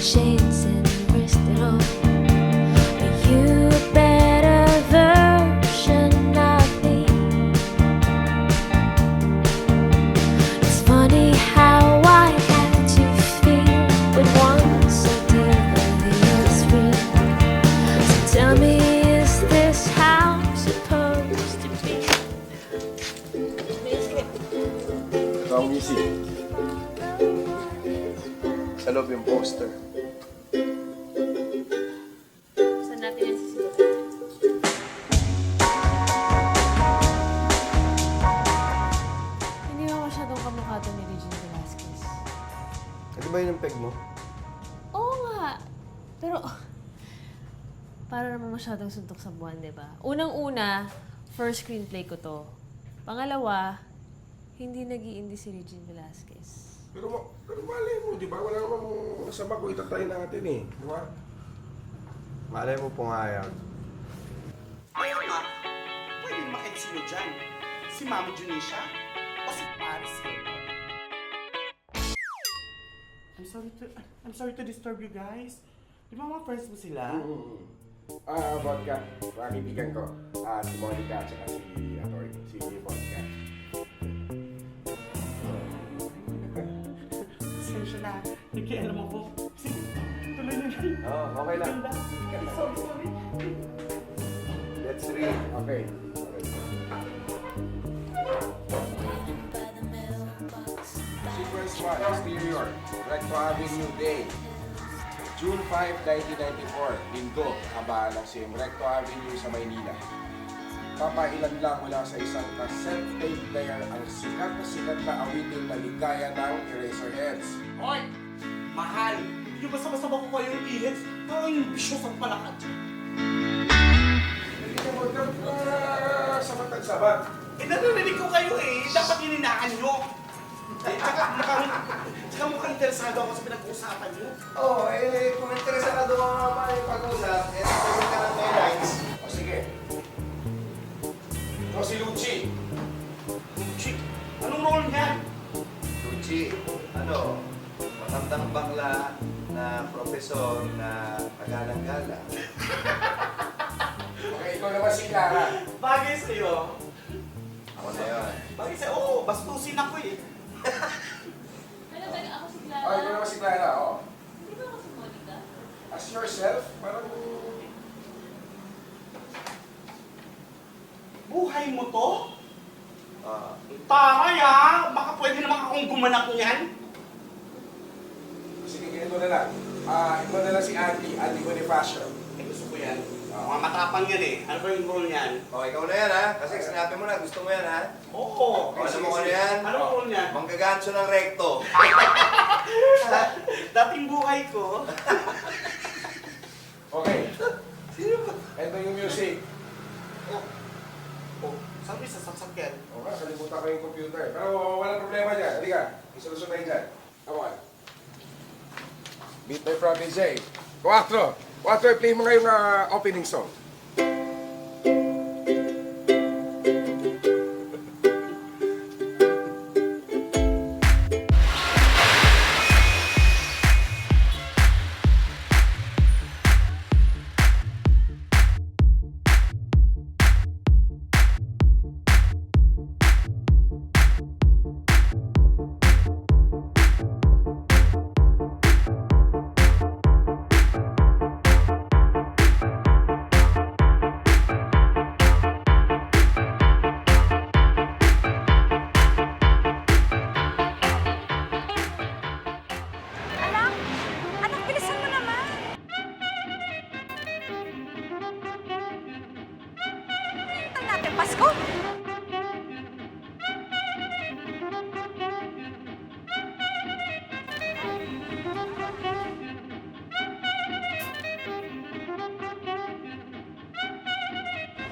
chains and risked it all. Are you a better version of me? It's funny how I had to feel with one so deep and the other's free. So tell me, is this how it's supposed to be? Ito ang music. Sa loob yung poster. Saan natin yan sisimulan? Hindi mo masyadong kamukha to ni Regine Velasquez. Di ba yun ang peg mo? Oo nga. Pero, para naman masyadong suntok sa buwan, di ba? Unang-una, first screenplay ko to. Pangalawa, hindi nag-iindi si Regine Velasquez. Pero malay mo, di ba? Wala namang masama kung itatry natin eh. Di ba? Malay mo po nga yan. Ayun nga, pwede makitsino dyan. Si Mama Junisha o si Paris Hilton. I'm sorry to disturb you guys. Di ba mga friends mo sila? Vodka. Mga kaibigan ko. Si Monica at saka si Atty. Si Vodka. Pasensya na. Nakialam ako. Sige, tuloy na lang. Okay lang. Ganda. Sorry. Let's read. Okay. Sequence 1, Exterior. Recto Avenue Day. June 5, 1994. Linggo, kabahan ng same Recto Avenue sa Maynila. Papailan lang mula sa isang cassette tape player ang sikat na awitin na ligaya ng Eraserheads. Hoy! Mahal! Yung basta-basta ko kayo yung ihits, parang yung bisyos ang palakad. Hindi ka sabat-sabat. Narinig ko kayo eh. Dapat hininaan nyo. Tsaka mukhang interesado ako sa pinag-uusapan nyo. Kung interesado ka nga pa yung pag-usap, sasabihin ka ng may lines. O sige. Ito si Lucci. Lucci, anong role niyan? Lucci, matandang bakla na profesor na kagalang-gala. Okay, ikaw naman si Clara. Bagay sa'yo. Ako na yun. Bagay sa'yo. Oo, bastusin ako eh. Ano ba? Ako si Clara. Oh, ikaw naman si Clara, oh. Hindi ba ako si Monica? As yourself, parang... Buhay mo to? Ah, Taray ah! Baka pwede naman akong gumanak niyan. Sige, ganito na lang. Ikaw na lang si Andy Bonifacio. Eh, gusto ko yan. Mga matapang yan eh. Ano ba yung role niyan? ikaw na yan ha. Kasi sinabi mo na, gusto mo yan ha. Oo. Alam mo ano yan? Anong role niyan? Manggagancho ng rekto. Dating buhay ko. Okay, Sino ba? ito yung music. Sabi sa sasakyan. Okay, kalimutan ko yung computer. Pero walang problema dyan. Halika, isolusyon tayo dyan. Come on. Beat by Province A. 4, play mo nga yung opening song. Anak, bilisan mo naman. Hintay natin, Pasko.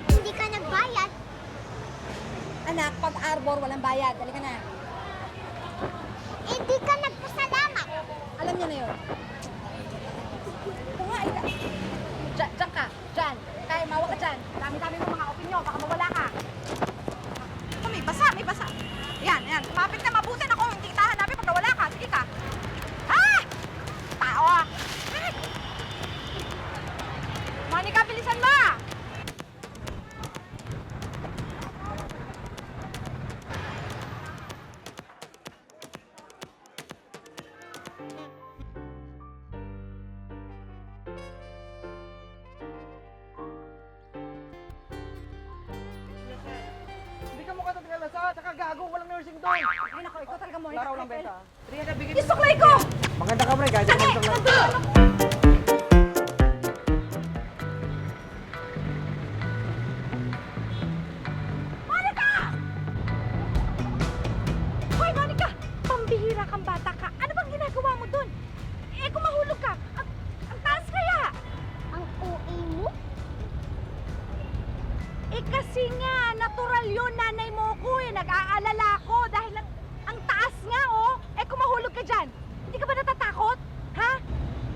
Hindi ka nagbayad. Anak, pag arbor, walang bayad. Dali ka na. Hindi ka nagpasalamat. Alam niyo na yun. Kumain ka. Diyan ka. Diyan. Kaya mawa ka dyan. Dami-dami mo mga opinyon. Baka mawala ka. Oh, may basa, may basa. Yan, yan. Lumapit na mabuti. Ako, hindi kita hanapin pag nawala ka. Sige ka. Ah! Tao ah. gago, walang nursing doon. Ay, nako, ikaw talaga mo. Laraw lang benta. Yung suklay ko! Maganda ka, pre. Kahit Dali! ito lang. Nandun ako! Monica! Hoy, Monica! Pambihira kang bata ka. Ano bang ginagawa mo dun? Eh, kung mahulog ka, ang taas kaya. Ang OA mo? Eh, kasi nga, natural yun. Nanay mo ko eh. Nag-aalala ako dahil ang taas nga, oh. Eh, kung mahulog ka dyan, hindi ka ba natatakot? Ha?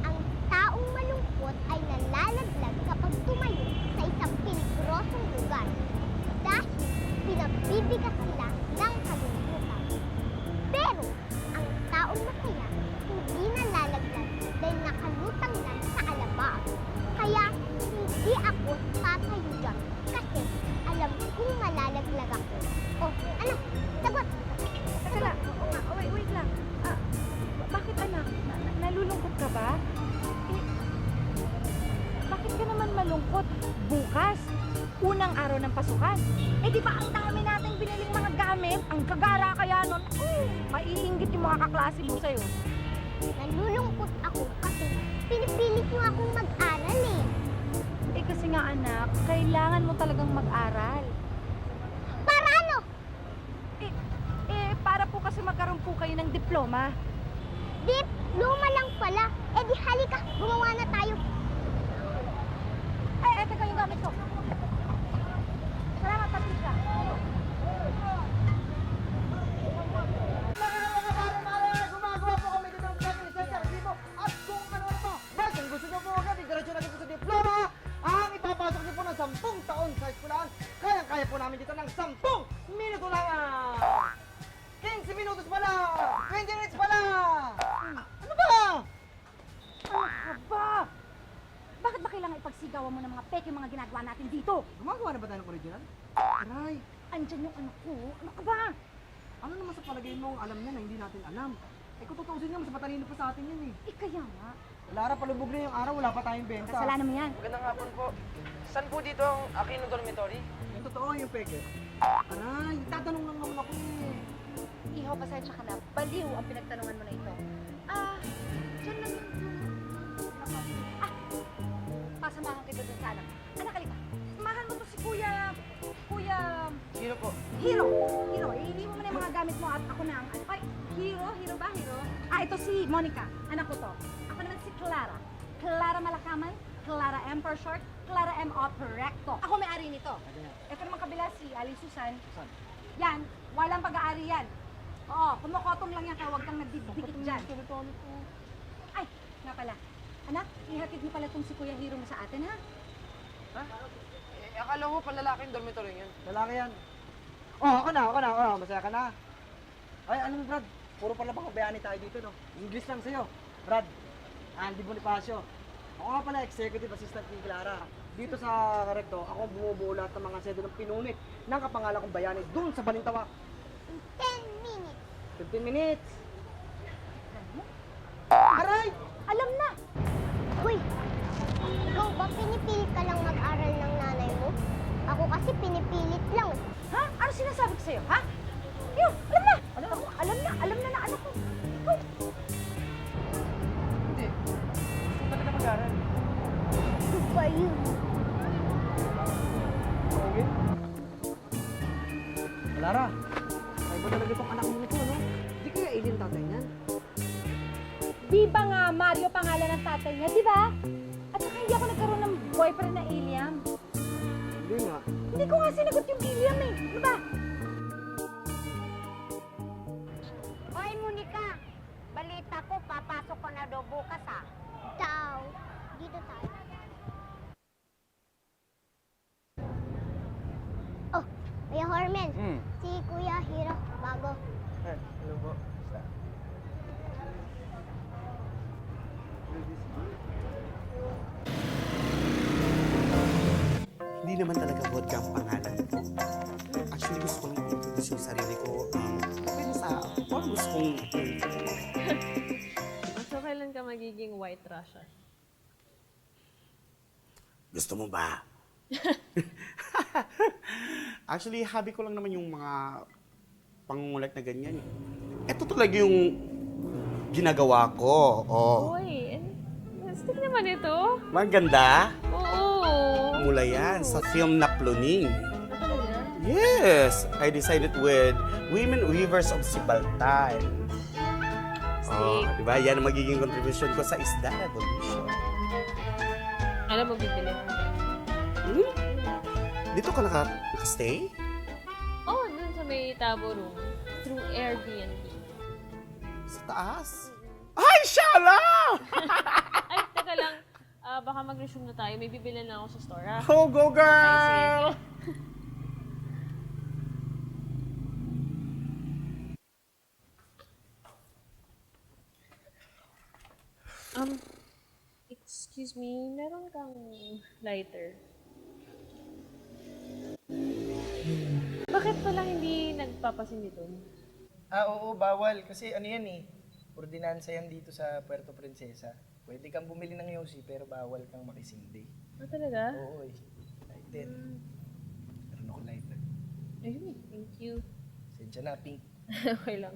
Ang taong malungkot ay nalalaglag kapag tumayo sa isang peligrosong lugar dahil pinabibigat sila ng kalungkutan. Pero ang taong masaya hindi nalalaglag dahil nakalutang lang sa alabang. Kaya hindi ako tatayo dyan kasi alam kong malalaglag ako. Oh, ano? Sagot! Teka lang. Oo nga. Oh, wait lang. Bakit anak? Nalulungkot ka ba? Eh, bakit ka naman malungkot? Bukas, unang araw ng pasukan. Eh di ba ang dami nating biniling mga gamit? Ang kagara kaya nun. Maiinggit yung mga kaklase mo sa'yo. Nalulungkot ako kasi pinipilit niyo akong mag-aral eh. Eh kasi nga anak, kailangan mo talagang mag-aral. Para ano? Para po kasi magkaroon po kayo ng diploma. Dip, luma lang pala. Eh di halika, gumawa na tayo. Ay, teka yung gamit ko. Salamat, Patricia. Gumagawa po kami dito ng lisensya, resibo, at kung ano-ano pa. Bas, kung gusto nyo po agad, diretso natin po sa diploma. Ang ipapasok nyo po ng 10 taon sa eskwelahan. Kaya po namin dito ng 10 minuto lang. 15 minutos pa lang! 20 minutes pa lang! Ano ba? Aba! Bakit ba kailangan ipagsigawan mo ng mga peke mga ginagawa natin dito? Gumagawa na ba tayo ng original? Aray, Andyan yung anak ko. Ano ka ba? ano naman sa palagay mo ang alam niya na hindi natin alam? Eh kung tutuusin niya, mas matalino pa sa atin yan eh. Kaya nga. Lara, palubog na yung araw, wala pa tayong benta. Kasalanan mo yan. Magandang hapon po. Saan po dito ang Aquino Dormitory? Yung totoo yung peke. Aray, tatanong lang naman ako eh. Iho, pasensya ka na. Baliw ang pinagtanungan mo na ito. Diyan lang yung... pasamahan kita dun sa anak. Anak, halika. Samahan mo to si Kuya... Sino po? Hiro! Hindi mo na yung mga gamit mo at ako na ang... Ay, Hiro ba? Ito si Monica. Anak ko to. Ako naman si Clara. Clara Malakaman, Clara M for short, Clara M Operecto. Ako may-ari nito. Ito naman kabila si Ali Susan. Yan, walang pag-aari yan. Oo, kumukotong lang yan kaya huwag kang nagdidikit dyan. Ay, nga pala. Anak, ihatid mo pala itong si Kuya Hiro mo sa atin, ha? Ha? Eh, akala ko panlalaking dormitory yan. Lalaki yan. Oh, ako na. Oh, masaya ka na. Ay, ano Brad? Puro pala baka bayani tayo dito, no? English lang sa'yo. Brad, Andy Bonifacio. Ako nga pala, executive assistant ni Clara. Dito sa Recto, ako ang bumubuo lahat ng mga sedo ng pinunit ng kapangalan kong bayani dun sa Balintawa. 10 minutes. 15 minutes. Aray! Alam na! Uy, ikaw ba pinipilit ka lang mag-aral ng nanay mo? Ako kasi pinipilit lang. Ha? Ano sinasabi ko sa'yo, ha? Yun, alam na na anak ko. Ikaw. Hindi. Gusto talaga mag-aral. Good for you. Okay. Lara, ay ba talaga itong anak mo nito, no? Di kaya alien tatay niyan? Di ba nga Mario pangalan ng tatay niya, di ba? At saka hindi ako nagkaroon ng boyfriend na Iliam. Hindi nga. Hindi ko nga sinagot yung Iliam eh. Ano ba? Hoy, Monica. Balita ko, papasok ko na daw bukas ah. Daw. Dito tayo. Oh, Kuya Hormel. Si Kuya Hiro, bago. Hello po. Hindi naman talaga vodka ang pangalan ko. Actually, gusto kong i-introduce yung sarili ko. Pero sa almost kong So, kailan ka magiging white Russia? Gusto mo ba? Actually, hobby ko lang naman yung mga pangungulit na ganyan eh. Ito talaga yung ginagawa ko. Oh. Uy, stick naman ito. Maganda. Oo. Mula yan sa film na Pluning. Ano talaga? Yes, I decided with Women Weavers of Sibaltan. Oh, Stick. di ba? Yan ang magiging contribution ko sa Isda Revolution. Alam mo, bibili. Hmm? Dito ka nakastay? Oh, dun sa may Tabo Room. Through Airbnb. Sa taas? Ay, shala! Ay, teka lang. Baka mag-resume na tayo. May bibili na ako sa store, ha? Oh, go girl! Excuse me, meron kang lighter? Bakit pala hindi nagpapasin dito? Oo, bawal. Kasi ano yan eh, ordinansa yan dito sa Puerto Princesa. Pwede kang bumili ng yosi pero bawal kang makisindi. Ah, talaga? Oo eh. Lighted. Meron ako lighter. Ayun, thank you. Sensya na, pink. Okay lang.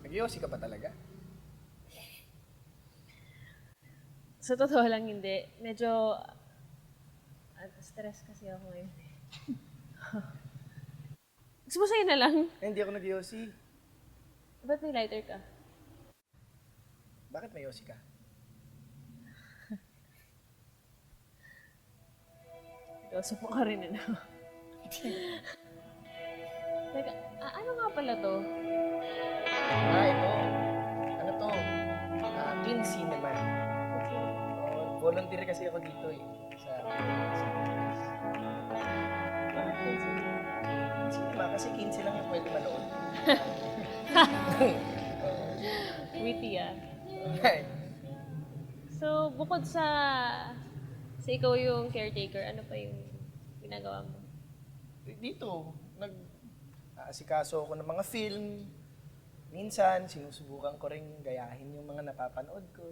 Nag-yosi ka pa talaga? Sa totoo lang, hindi. Medyo stress kasi ako ngayon. Gusto mo sa'yo na lang? Hindi ako nag-yosi. Ba't may lighter ka? Bakit may yosi ka? Seryoso mo ka rin, ano? Teka, ano nga pala to? Ito. Ano to? Twin Cinema. Volunteer kasi ako dito eh. Sa cinema. Kasi 15 lang yung pwede manood. Witty, ah. So, bukod sa ikaw yung caretaker, ano pa yung ginagawa mo? Dito, nag-aasikaso ako ng mga film. Minsan, sinusubukan ko rin gayahin yung mga napapanood ko.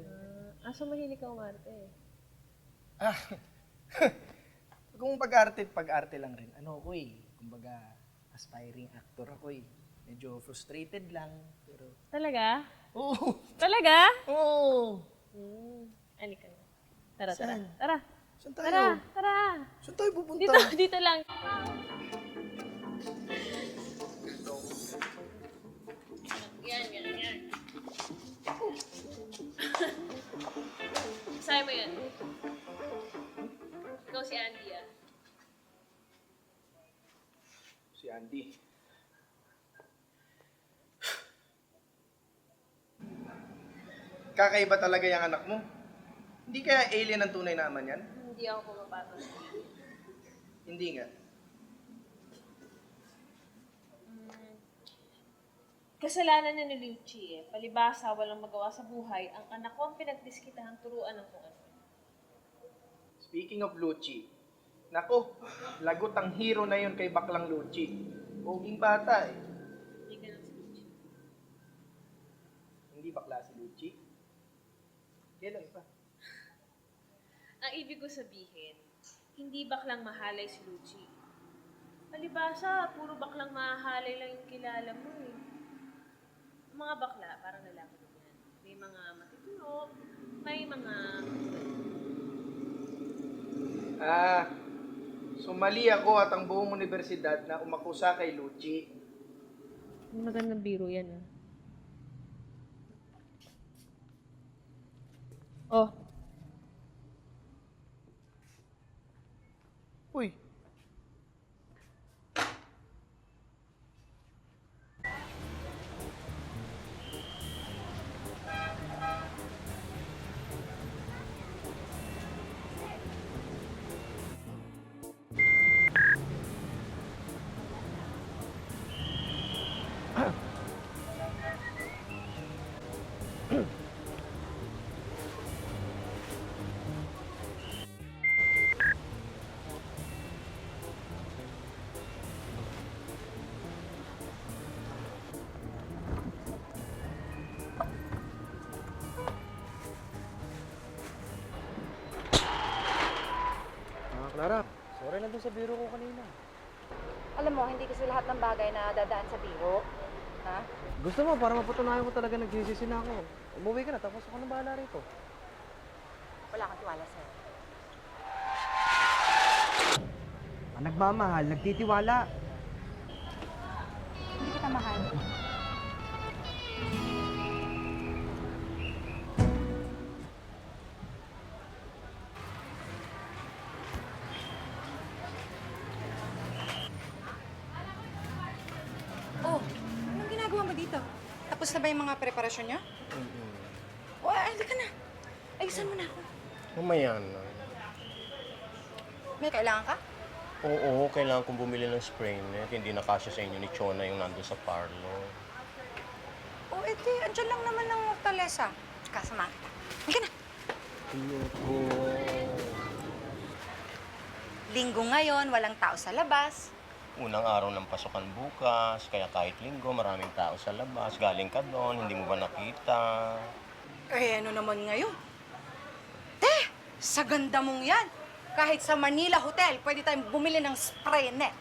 So mahilig ka umarte eh. Kung pag-arte lang rin. Ano ko eh, kumbaga, aspiring actor ako eh. Medyo frustrated lang, pero... Talaga? Oo! Talaga? Oo! Halika na. Tara, Saan? tara. Saan tayo? Tara, tara. Saan tayo pupunta? Dito lang. Yan. Sa'yo mo yan. Ikaw si Andy, ah. Si Andy. Kakaiba talaga yung anak mo. Hindi kaya alien ang tunay na ama niyan? Hindi ako pumapatol. Hindi nga. Kasalanan na ni Lucci eh. Palibasa, walang magawa sa buhay. Ang anak ko ang pinagdiskitahang turuan ng kung ano. Speaking of Lucci, nako, lagot ang hero na yun kay Baklang Lucci. Poging bata eh. Hindi ka lang si Lucci. Hindi bakla si Lucci. Kailan pa? Ang ibig ko sabihin, hindi baklang mahalay si Lucci. Palibasa, puro baklang mahalay lang yung kilala mo eh. Ang mga bakla, parang lalaki din yan. May mga matitino, may mga... Sumali ako at ang buong universidad na umakusa kay Lucci. Magandang biro yan ah. Oh, Uy, doon sa biro ko kanina. Alam mo, hindi kasi lahat ng bagay na dadaan sa biro. Ha? Gusto mo, para mapatunayan ko talaga nagsisisi na ako. Umuwi ka na, tapos ako na bahala rito. Wala kang tiwala sa'yo. Ang nagmamahal, nagtitiwala. Hindi kita mahal. Oh, anong ginagawa mo dito? Tapos na ba yung mga preparasyon niya? O, halika na. Ayusan mo na ako. Mamaya na. May kailangan ka? Oo, kailangan kong bumili ng spray net. Hindi na kasya sa inyo ni Chona yung nandun sa parlor. O, edi, andyan lang naman ng Mortalesa. Kasama kita. Halika na. Ayoko. Linggo ngayon, walang tao sa labas. Unang araw ng pasukan bukas, kaya kahit linggo, maraming tao sa labas. Galing ka doon, hindi mo ba nakita? Eh, ano naman ngayon? Te, sa ganda mong yan. Kahit sa Manila Hotel, pwede tayong bumili ng spray net.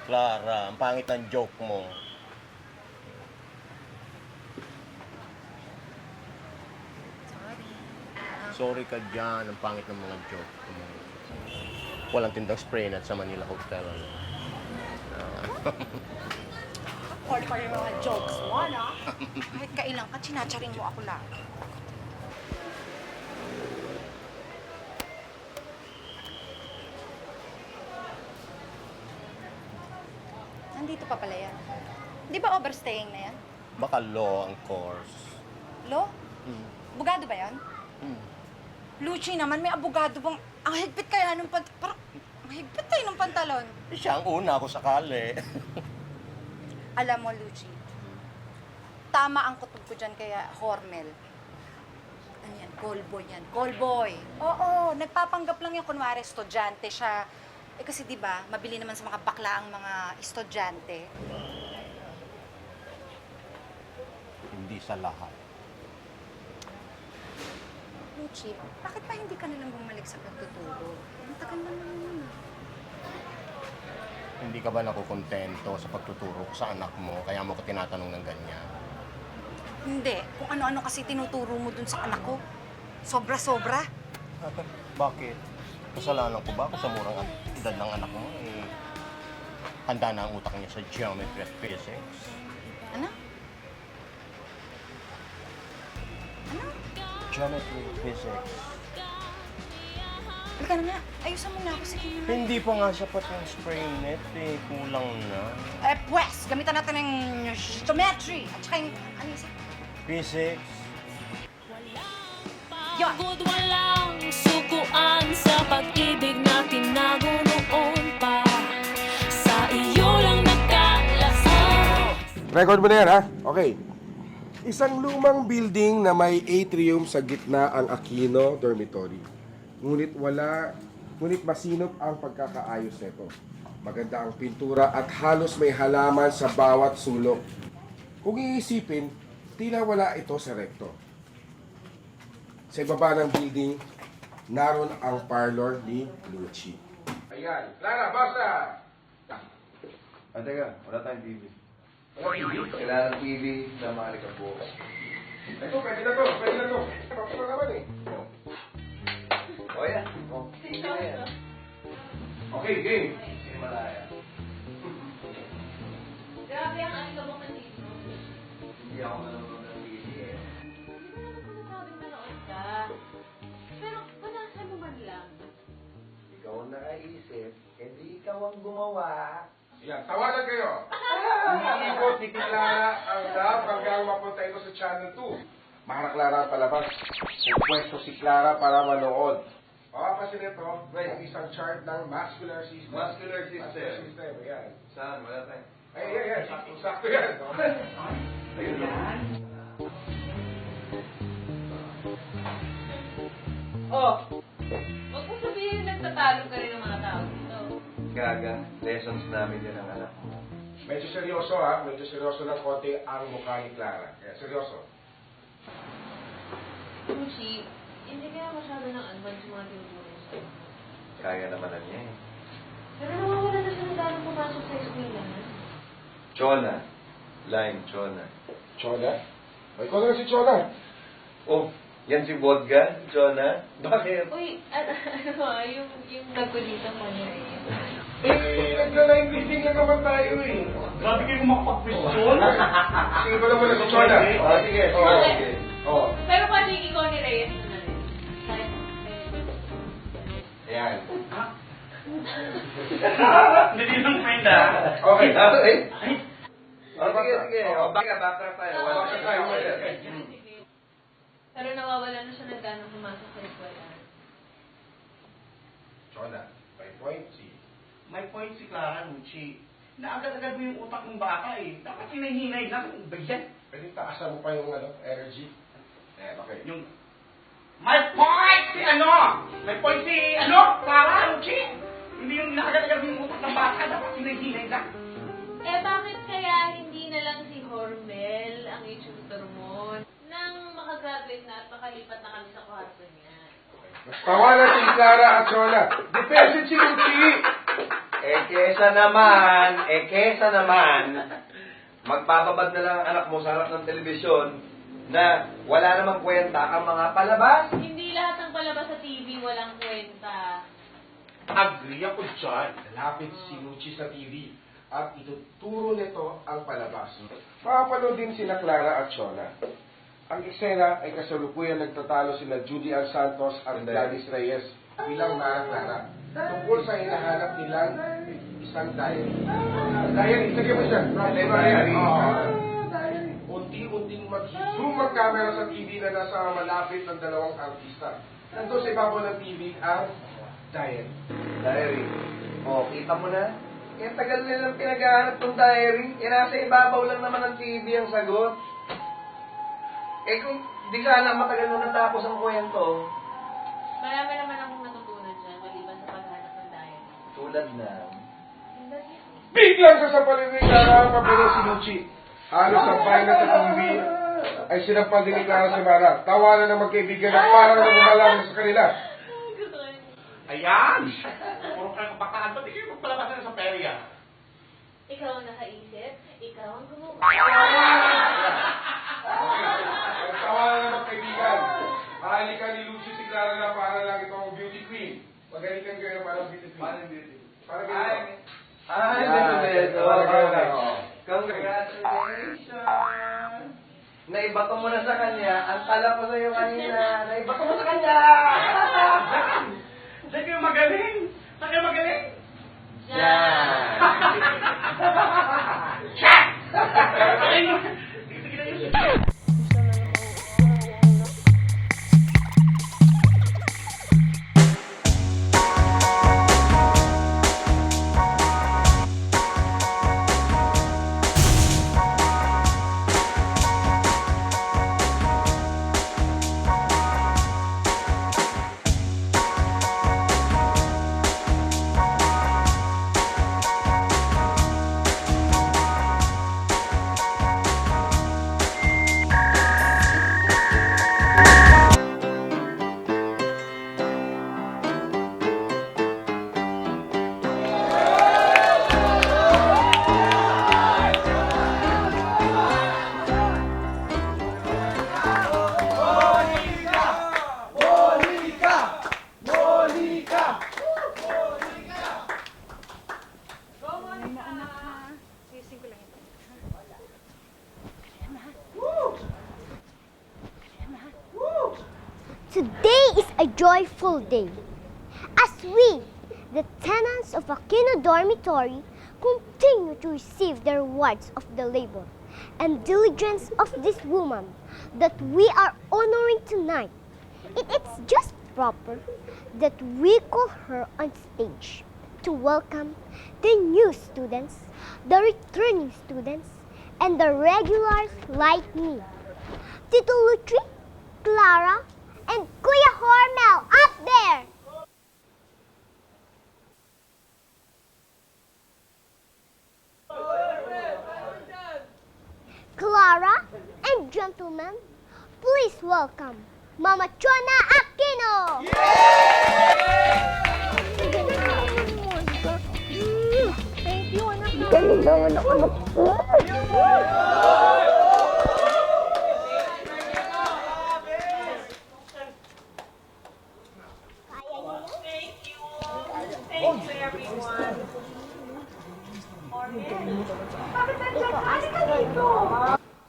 Clara, ang pangit ng joke mo. Sorry ka dyan, ang pangit ng mga joke mo. Walang tindang spray net sa Manila Hotel. All pa yung mga jokes mo, ano? Kahit kailan ka, chinatsaring mo ako lang. Nandito pa pala yan. Di ba overstaying na yan? Baka law ang course. Lo? Abogado ba yan? Luchi naman, may abogado bang... Ang higpit kaya ng parang mahigpit tayo ng pantalon. Siya ang una ako sakali. Alam mo, Luchi, tama ang kutob ko dyan kaya Hormel. Ano yan? Callboy yan. Callboy. Oo, nagpapanggap lang yung kunwari estudyante siya. Eh kasi di ba mabili naman sa mga bakla ang mga estudyante. Hindi sa lahat. Luchi, bakit pa hindi ka nalang bumalik sa pagtuturo? Ang tagal naman yun. Hindi ka ba nakukontento sa pagtuturo ko sa anak mo, kaya mo ko tinatanong ng ganyan? Hindi. Kung ano-ano kasi tinuturo mo dun sa anak ko. Sobra-sobra. Bakit? Kasalanan ko ba ako sa murang edad ng anak mo? Eh, handa na ang utak niya sa geometry at physics. Ano? Ano? Geometry at physics. Halika na nga. Ayusan mo na ako. Sige na. Hindi pa nga sapat yung spray net eh. Kulang na. Eh, pwes! Gamitan natin ng geometry. At saka yung, ano yung isa? Physics. Yun! Walang sukuan sa pag-ibig na tinago noon pa. Sa iyo lang nakalasang. Record mo na yan, ha? Okay. Isang lumang building na may atrium sa gitna ang Aquino Dormitory. Ngunit masinop ang pagkakaayos nito. Maganda ang pintura at halos may halaman sa bawat sulok. Kung iisipin, tila wala ito sa rekto. Sa ibaba ng building, naroon ang parlor ni Luchi. Ayan. Clara, basta! Teka, wala tayong TV. Wala TV? Kailangan ng TV na mahalik ang buhok. Ito, pwede na to. Pwede na to. Tapos na naman eh. O yan. O. Ayan. Okay, game. Hindi malaya. Grabe ang alikabok ng dito. Hindi ako nanonood ng TV eh. Hindi mo naman sinasabing nanood ka. Pero panasal mo man lang. Ikaw ang nakaisip, hindi ikaw ang gumawa. Yan, tawanan kayo. Iikot ni Clara ang lab hanggang mapunta ito sa Channel 2. Mahara Clara ang palabas. Pupwesto si Clara para manood. Papasin ito, ang isang chart ng muscular system. Muscular system. Muscular system, ayan. Saan? Wala tayong... Ay, sakto yan. Ayun yan. Oh! Huwag mo sabihin nagtatalo ka rin ng mga tao dito. Gaga, lessons namin din ang anak mo. Medyo seryoso ha, medyo seryoso ng konti ang mukha ni Clara. Kaya seryoso. Lucy, hindi kaya masyado ng advance yung mga tinuturo sa'yo. Kaya naman na niya eh. Pero nawawala na siya ng gano'ng pumasok sa eskwela. Chona. Line, Chona. Chona? Ay, ikaw na si Chona. Oh, yan si Vodka, Chona. Bakit? Uy, yung nagkulita mo niya Nagla-line meeting na naman tayo eh. Grabe kayo makapag-question. Sige ko lang muna si Chona. Oh, sige. Okay. Oh, Pero paano yung ikaw ni Reyes na rin? ayan. Hindi lang friend ah. Okay. Okay. Ay, Oh, sige. Oh, backtrack tayo. Wala ka tayo. Pero nawawala na siya ng gano'ng pumasok sa eskwela. Chona, may point si. may point si Clara Lucci. Naagad-agad mo yung utak ng bata eh. Dapat hinahinay lang. Ba yan? Pwede taasan mo pa yung energy. Ayan, okay. Yung may point si May point si Clara Lucci. Hindi yung naagad-agad mo yung utak ng bata. Dapat hinahinay lang. Eh, bakit kaya hindi na lang si Hormel ang i-tutor mo? Nang makagraduate na at makalipat na kami sa kwarto niya. Mas tawanan si Clara at Chona. Depende si Lucci. Kesa naman, magpapabad na lang ang anak mo sa harap ng telebisyon na wala namang kwenta ang mga palabas. Hindi lahat ng palabas sa TV walang kwenta. Agree ako dyan. Lalapit si Lucci sa TV at ituturo nito ang palabas. Makapanood din sina Clara at Chona. Ang eksena ay kasalukuyan nagtatalo sina Judy Ann Santos at Gladys Reyes bilang Mara Clara. Tungkol sa hinahanap nilang isang diary. Diary, sige mo siya. Diary. Unti-unting mag-zoom ang camera sa TV na nasa malapit ng dalawang artista. Nandun sa ibabaw ng TV ang diary. Diary. Oh, kita mo na? Kaya tagal nilang pinaghahanap ng diary. Nasa ibabaw lang naman ng TV ang sagot. Kung di sana matagal mo natapos ang kwento. Marami naman akong natutunan dyan, maliban sa paghanap ng diary. Tulad na. Biglang sasampalin ni Clara ang papel si Lucci. Halos ang na sa TV ay sinampal din ni Clara sa Mara. Tawanan ng magkaibigan na parang nagmamalang sa kanila. Ayan! Puro kayo kapakahan. Ba't di kayo magpalabasan sa perya? Ikaw ang nakaisip, ikaw ang gumawa. Tawanan ng magkaibigan. Mahalikan ni Lucci si Clara na para lang itong beauty queen. Magalikan kayo na parang beauty queen. Parang ganito. Beto. Okay. Congratulations! Naibato mo na sa kanya. Ang tala ko sa'yo kanina. Naibato mo sa kanya! Saan kayo magaling? Saan kayo magaling? Yan! Check! Sige na yun. Today is a joyful day as we, the tenants of Aquino Dormitory, continue to receive the rewards of the labor and diligence of this woman that we are honoring tonight. It is just proper that we call her on stage to welcome the new students, the returning students, and the regulars like me. Tito Lucci, Clara, and Kuya Hormel up there! Clara and gentlemen, please welcome Mama Chona Aquino! Kailangan ako ng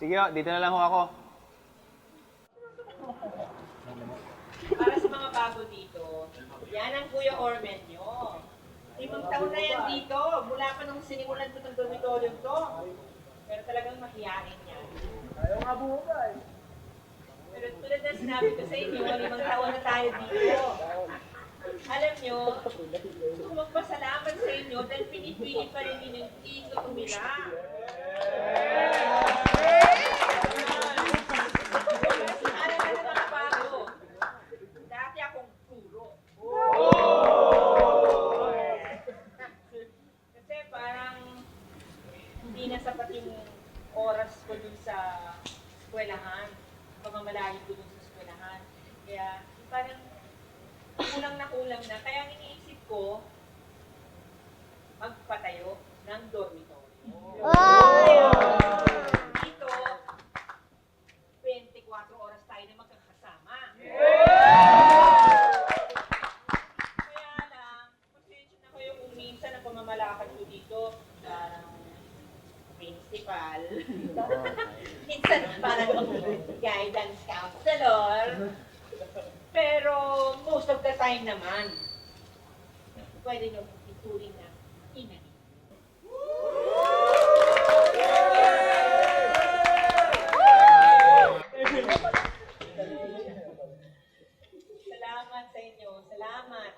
Sige, dito na lang ho ako. Para sa mga bago dito, yan ang Kuya Ormen nyo. 5 taon na yan dito, mula pa nung sinimulan ko ng dormitoryo to. Pero talagang mahihain yan. Ayaw nga buhugay. Pero tulad na sinabi ko sa inyo, 5 taon na tayo dito. Alam nyo, gusto ko magpasalamat sa inyo dahil pinipili pa rin yun yung dito tumira. Alam na sa mga bago, dati akong puro. Kasi parang hindi na sapat yung oras ko dun sa eskwelahan, pamamalahin ko dun sa eskwelahan. Kaya parang kulang na. Kaya ang iniisip ko, magpatayo ng dormitory. Dito, 24 oras tayo na magkakasama. Kaya lang, pasensya na kayo kung minsan ang pamamalakad ko dito, principal. Minsan parang guidance counselor. Pero most of the time naman, pwede nyo ituring na ina. Salamat sa inyo. Salamat.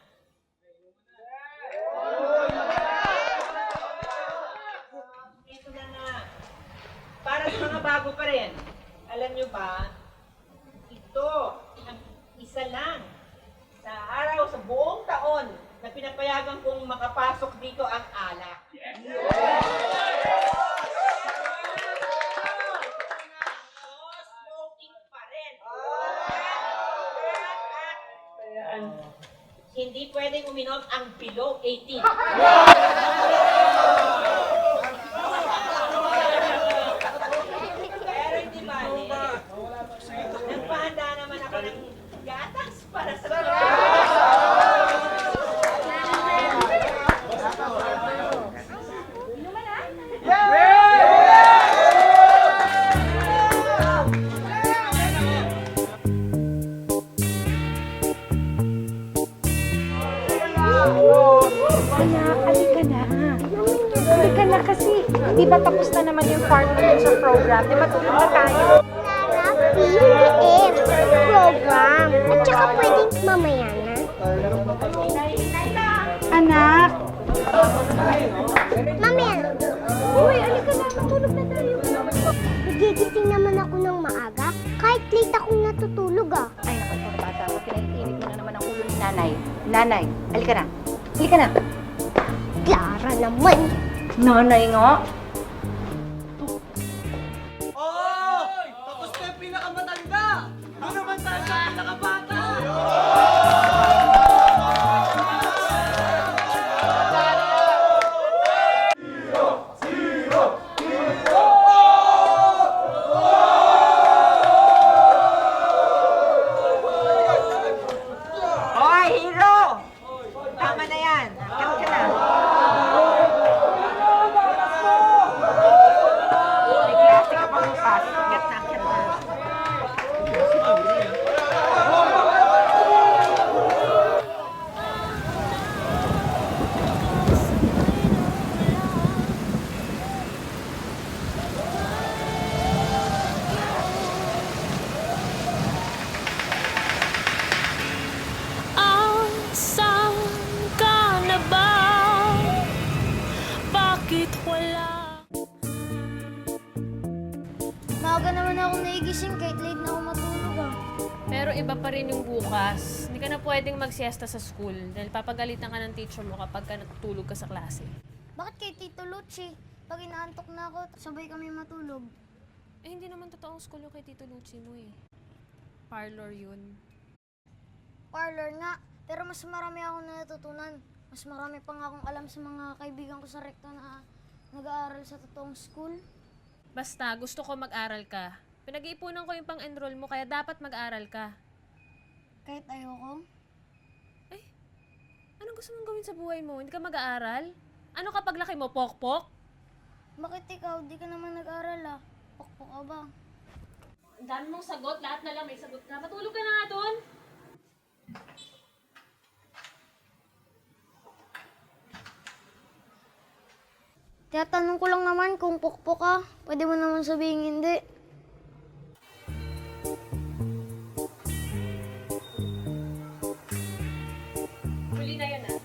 Ito na nga. Para sa mga bago pa rin, alam nyo ba, ito ang isa lang sa araw sa buong taon na pinapayagan kong makapasok dito ang alak. Smoking pa rin. At hindi pwedeng uminom ang below 18. Pero hindi bali. Nagpahanda naman ako ng gatas para sa Anak, halika na. Halika na kasi, di ba tapos na naman yung part natin sa program? Di ba tulog na tayo? PPM program. At saka pwedeng mamaya na. Anak! Mamaya na. Uy, halika na. Matulog na tayo. Nagigising naman ako ng maaga. Kahit late akong natutulog ah. Ay, naku, mga bata, pinainit mo na naman ang ulo ni nanay. Nanay, halika na. Halika na. Clara naman. Nanay nga. Tapos na yung pinakamatanda! Doon naman tayo sa pinakabata! Hoy, hero! Tama na yan. Kat ka na. May klase ka pa bukas. Kat na, kat na. Asan ka na ba? Bakit wala? Maaga naman ako naigising kahit late na ako matulog ah. Pero iba pa rin yung bukas. Hindi ka na pwedeng magsiesta sa school dahil papagalitan ka ng teacher mo kapag ka natutulog ka sa klase. Bakit kay Tito Lucci? Pag inaantok na ako, sabay kami matulog. Eh, hindi naman totoong school yung kay Tito Lucci mo eh. Parlor yun. Parlor nga, pero mas marami akong natutunan. Mas marami pang akong alam sa mga kaibigan ko sa rekto na nag-aaral sa totoong school? Basta, gusto ko mag-aral ka. Pinag-iipunan ko yung pang-enroll mo, kaya dapat mag-aral ka. Kahit ayoko? Anong gusto mong gawin sa buhay mo? Hindi ka mag-aaral? Ano kapag laki mo, pokpok? Bakit ikaw? Di ka naman nag-aaral ah. Pokpok ka ba? Ang dami mong sagot, lahat na lang may sagot ka. Matulog ka na nga dun! Tinatanong ko lang naman kung pokpok ka. Pwede mo naman sabihin hindi. Huli na yun ah.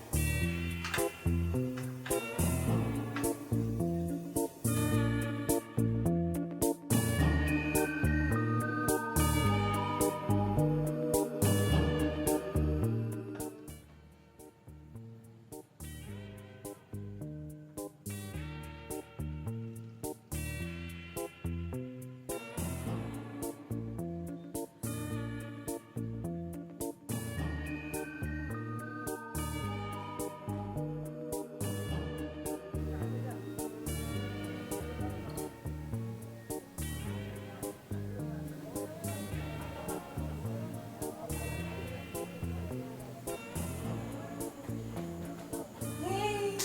Hey!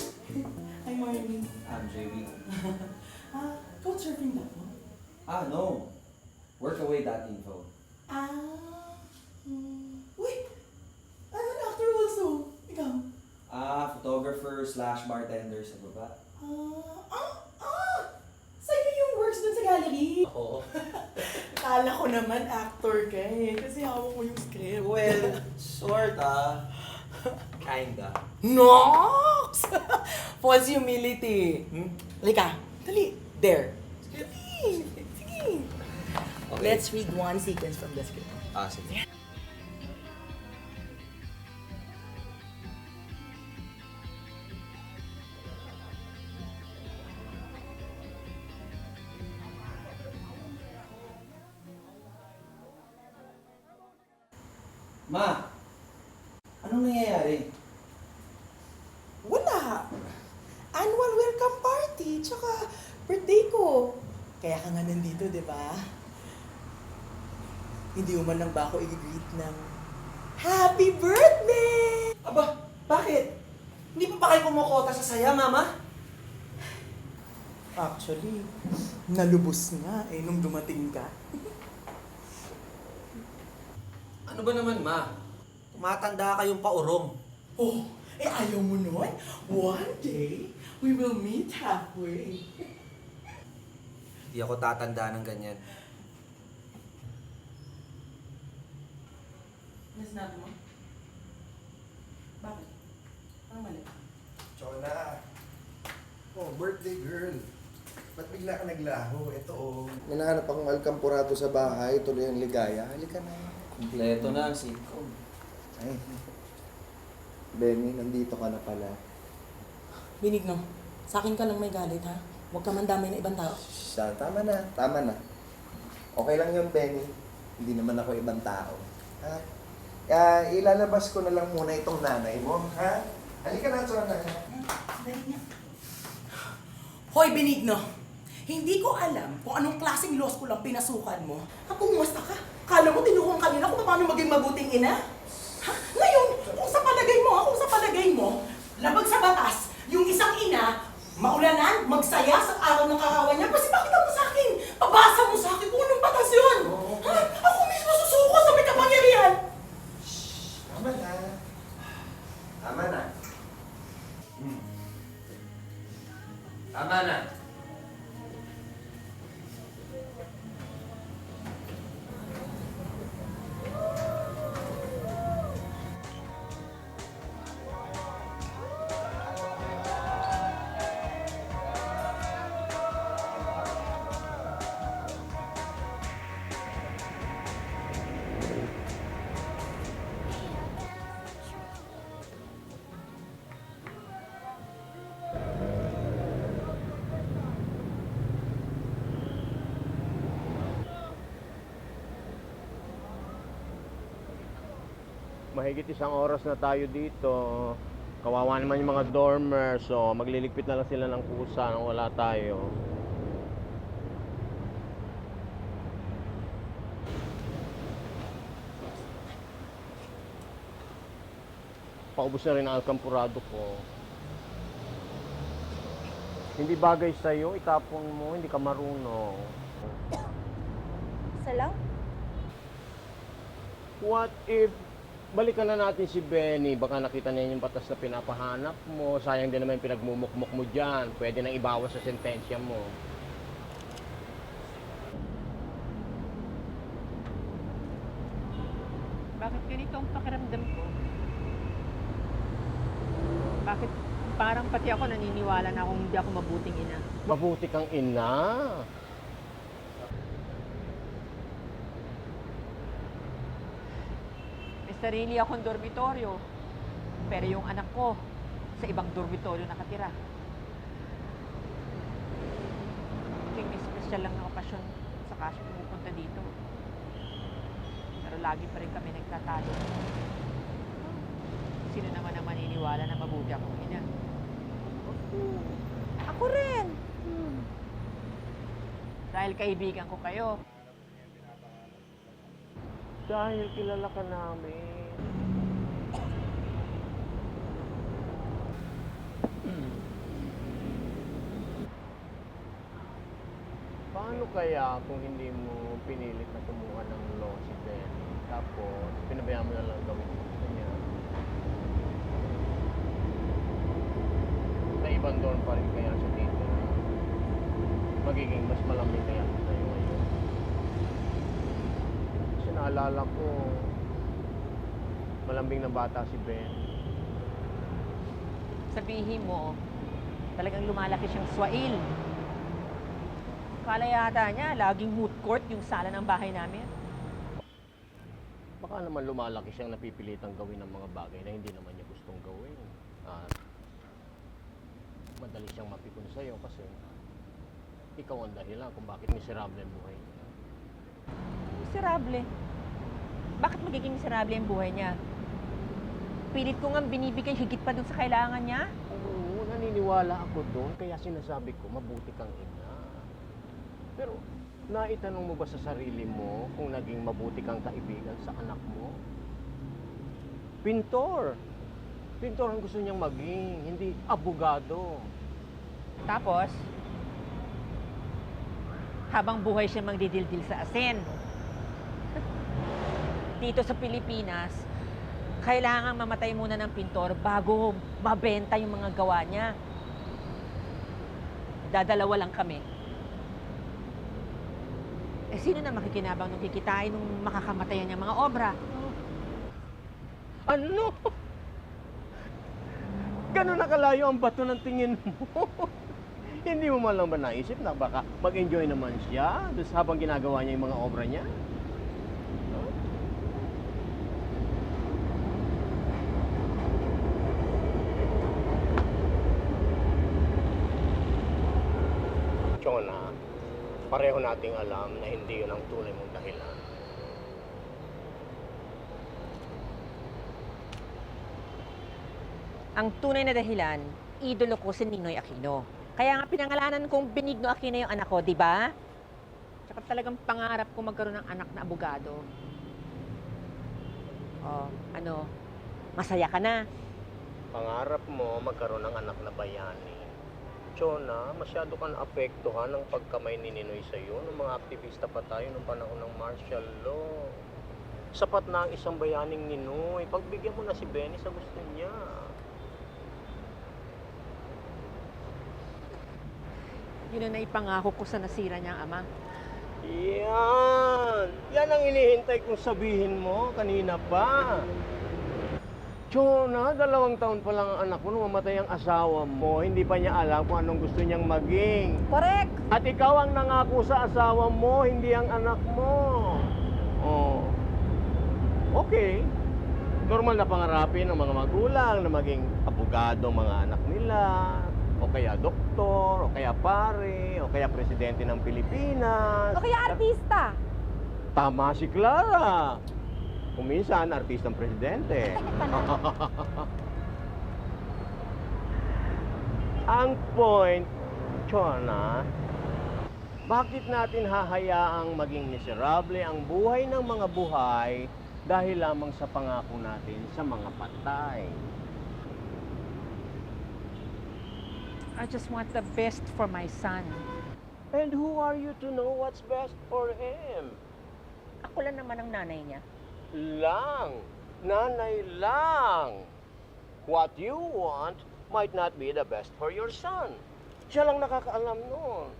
Hi, Marlene. I'm JB. Couchsurfing.com? No. Workaway.info. Wait! I'm an actor also. Ikaw? Photographer / bartender sa baba. Sa'yo yung works dun sa gallery. Oo. Kala ko naman actor ka eh. Kasi hawak mo yung script. Well, sorta. Kinda. Nox! False humility. Halika. Dali. There. Sige. Sige. Okay. Let's read one sequence from the script. Sige. Ma! Anong nangyayari? Wala. Annual welcome party, tsaka birthday ko. Kaya ka nga nandito, di ba? Hindi mo man lang ba ako i-greet ng Happy Birthday! Aba, bakit? Hindi pa ba kayo kumukota sa saya, Mama? Actually, nalubos nga eh nung dumating ka. Ano ba naman, Ma? Tumatanda kayong paurong. Oh, ayaw mo nun? One day, we will meet halfway. Hindi ako tatanda ng ganyan. Ano sinabi mo? Bakit? Anong mali? Chona. Oh, birthday girl. Ba't bigla ka naglaho? Ito oh. May nahanap akong alkampurado sa bahay, tuloy ang ligaya. Halika na. Kompleto na ang sitcom. Ay. Benny, nandito ka na pala. Benigno, sa akin ka lang may galit ha? Huwag ka mandamay ng ibang tao. Tama na, tama na. Okay lang yun, Benny. Hindi naman ako ibang tao. Ha? Kaya ilalabas ko na lang muna itong nanay mo, ha? Halika na, Chona. Hoy, Benigno! Hindi ko alam kung anong klaseng law school ang pinasukan mo. Kapungwasta ka. Kala mo tinukuhan kanina kung paano maging mabuting ina? Ha? Ngayon, kung sa palagay mo, labag sa batas, yung isang ina, maulanan, magsaya sa araw ng kakawan niya, kasi bakit mo sa akin? Pabasa mo sa akin kung anong batas yun? Ha? Ako mismo susuko sa may kapangyarihan. Tama na. Tama na. Tama na. Mahigit 1 oras na tayo dito. Kawawa naman yung mga dormers, so magliligpit na lang sila ng kusa nang wala tayo. Paubos na rin ang alkampurado ko. Hindi bagay sa'yo, itapon mo, hindi ka marunong. Isa lang? What if balikan na natin si Benny? Baka nakita niya yung batas na pinapahanap mo. Sayang din naman yung pinagmumukmuk mo dyan. Pwede nang ibawas sa sentensya mo. Bakit ganito ang pakiramdam ko? Bakit parang pati ako naniniwala na akong hindi ako mabuting ina? Mabuti kang ina. May sarili akong dormitoryo. Pero yung anak ko, sa ibang dormitoryo nakatira. Tuwing may special lang na okasyon, saka siya pumupunta dito. Pero lagi pa rin kami nagtatalo. Sino naman ang maniniwala na mabuti akong ina? Ako rin. Dahil kaibigan ko kayo. Dahil kilala ka namin. Paano kaya kung hindi mo pinilit na kumuha ng law si Benny? Tapos, pinabayaan mo na lang gawin mo gusto niya. Sa ibang dorm pa rin kaya siya dito. Magiging mas malamig kaya sa'yo ngayon. Kasi naalala ko, malambing na bata si Ben. Sabihin mo, talagang lumalaki siyang swail. Kala yata niya, laging moot court yung sala ng bahay namin. Baka naman lumalaki siyang napipilitang gawin ng mga bagay na hindi naman niya gustong gawin. At madali siyang mapikon sa'yo kasi ikaw ang dahilan kung bakit miserable ang buhay niya. Miserable? Bakit magiging miserable ang buhay niya? Pilit ko nga binibigay higit pa dun sa kailangan niya? Oo, naniniwala ako doon kaya sinasabi ko mabuti kang ina. Pero naitanong mo ba sa sarili mo kung naging mabuti kang kaibigan sa anak mo? Pintor! Pintor ang gusto niyang maging, hindi abogado. Tapos, habang buhay siya magdidildil sa asin. Dito sa Pilipinas, kailangan mamatay muna ng pintor bago mabenta yung mga gawa niya. Dadalawa lang kami. Eh, sino na makikinabang nung kikitain nung makakamatayan niya mga obra? Ano? Ganun nakalayo ang bato ng tingin mo? Hindi mo man lang ba naisip na baka mag-enjoy naman siya habang ginagawa niya yung mga obra niya? Huh? Chona, pareho nating alam na hindi yun ang tunay mong dahilan. Ang tunay na dahilan, idolo ko si Ninoy Aquino. Kaya nga pinangalanan kong Benigno Aquino yung anak ko, di ba? Tsaka talagang pangarap ko magkaroon ng anak na abogado. Oh, ano, masaya ka na? Pangarap mo magkaroon ng anak na bayani. Chona, masyado kang naapektuhan ng pagkamay ni Ninoy sa'yo nung mga aktivista pa tayo nung panahon ng martial law. Sapat na ang isang bayaning Ninoy. Pagbigyan mo na si Benny sa gusto niya. Yun ang naipangako ko sa nasira niyang ama. Yan! Yan ang inihintay kong sabihin mo kanina pa. Chona, 2 taon pa lang ang anak mo nung mamatay ang asawa mo. Hindi pa niya alam kung anong gusto niyang maging. Correct! At ikaw ang nangako sa asawa mo, hindi ang anak mo. Oh. Okay. Normal na pangarapin ng mga magulang na maging abogado ang mga anak nila. O kaya doktor, o kaya pare, o kaya presidente ng Pilipinas. O kaya artista. Tama si Clara. Kung minsan, artistang presidente. Ang point, Chona, bakit natin hahayaang maging miserable ang buhay ng mga buhay dahil lamang sa pangako natin sa mga patay? I just want the best for my son. And who are you to know what's best for him? Ako lang naman ang nanay niya. Lang. Nanay lang. What you want might not be the best for your son. Siya lang nakakaalam noon.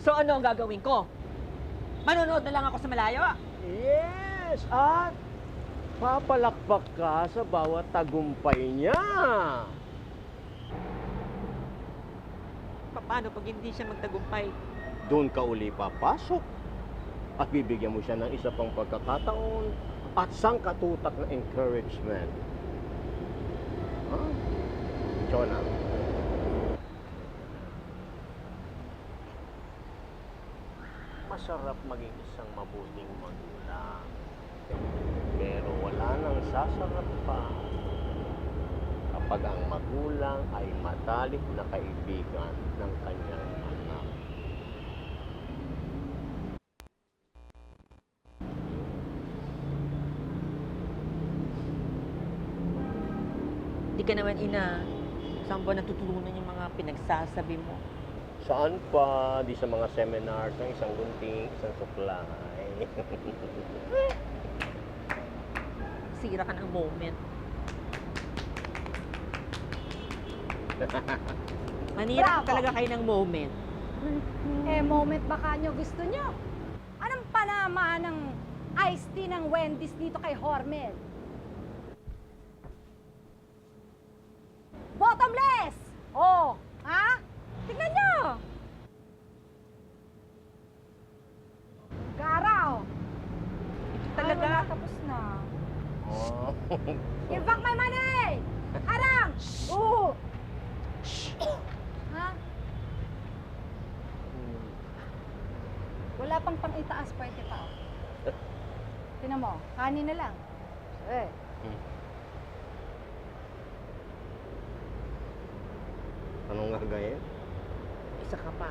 So ano ang gagawin ko? Manonood na lang ako sa malayo? Yes! At papalakpak ka sa bawat tagumpay niya. Paano pag hindi siya magtagumpay? Doon ka uli papasok. At bibigyan mo siya ng isa pang pagkakataon at sangkatutak na encouragement. Huh? Chona? Masarap maging isang mabuting magulang. Pero wala nang sasarap pa kapag ang magulang ay matalik na kaibigan ng kanyang anak. Di ka naman ina. Saan ba natutunan yung mga pinagsasabi mo? Saan pa? Di sa mga seminars ng isang gunting, isang suklay. Sira ka ng moment. Manira Bravo. talaga kayo ng moment. Moment baka nyo gusto nyo. Anong panamaan ng iced tea ng Wendy's dito kay Hormel? Bottomless! Oh, ha? Tignan nyo! Garaw! Talaga? Ay, wala, tapos na. Oh. Give back my money! Harang! Oo! Ha? Wala pang pang-itaas pwede pa. Tinan mo, kanin na lang. Eh. Anong gagawin? Isa ka pa.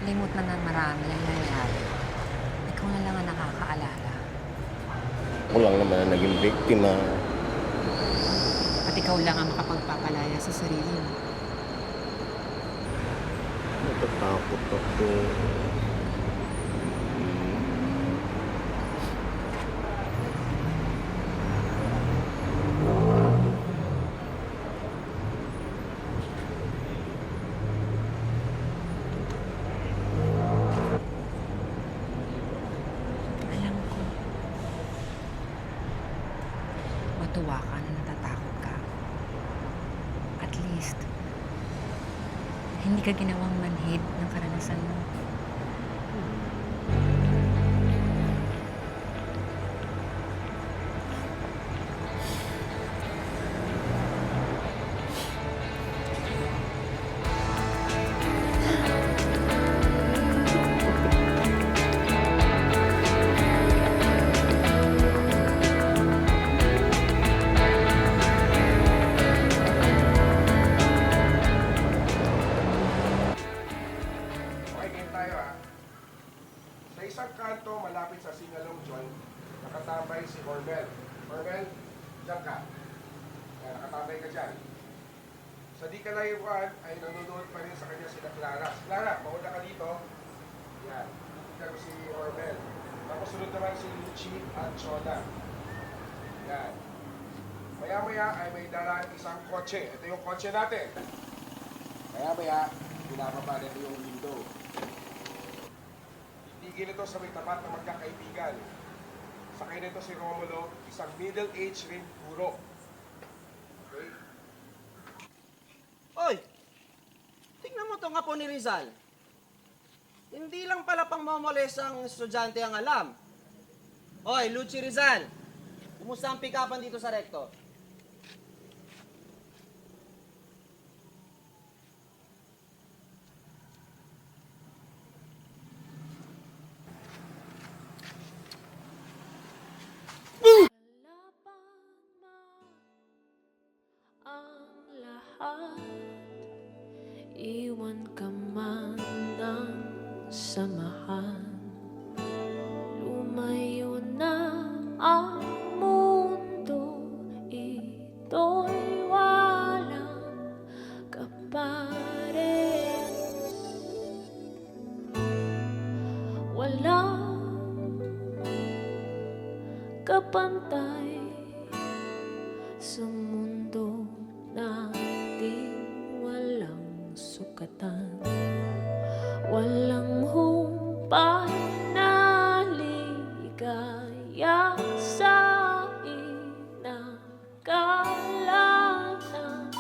Limot na ng marami ang nangyari. Ikaw na lang ang nakakaalala. Ako lang naman ang naging biktima. At ikaw lang ang makapagpapalaya sa sarili mo. Natatakot ako. Alam ko. Matuwa ka na natatakot ka. At least, hindi ka ginawang manhid ng karanasan mo. nakatambay si Hormel. Hormel, diyan ka. Yan, nakatambay ka dyan. Sa di ka layuan ay nanonood pa rin sa kanya sila Clara. Clara, mauna ka dito. Yan, dito si Hormel. Tapos sunod naman si Lucci at Chona. Yan. Maya-maya ay may dala isang kotse. Ito yung kotse natin. Maya-maya, pinapapa nito yung window. Titigil ito sa may tapat na magkakaibigan. Sakay nito si Romulo, isang middle-aged rin guro. Okay? Oy! Tingnan mo itong apo ni Rizal. Hindi lang pala pang momoles ang estudyante ang alam. Oy, Lucci Rizal! Kumusta ang pick-upan dito sa Recto? Ang lahat, iwan ka man ng samahan. Lumayo na ang mundo, ito'y walang kapares. Walang kapantay sa mundo natin, walang sukatan, walang humpay na ligaya sa inakala natin,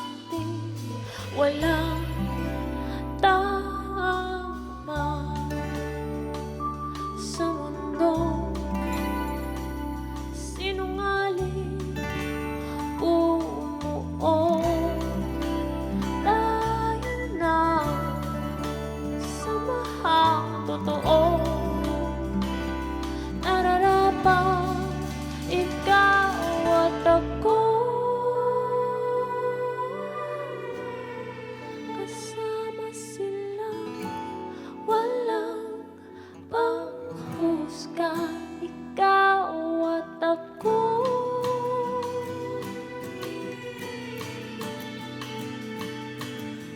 walang tama sa mundo. Sinungaling bumuo tayo na samahang totoo. Nararapat ikaw at ako, kasama sila, walang panghusga. Ikaw at ako,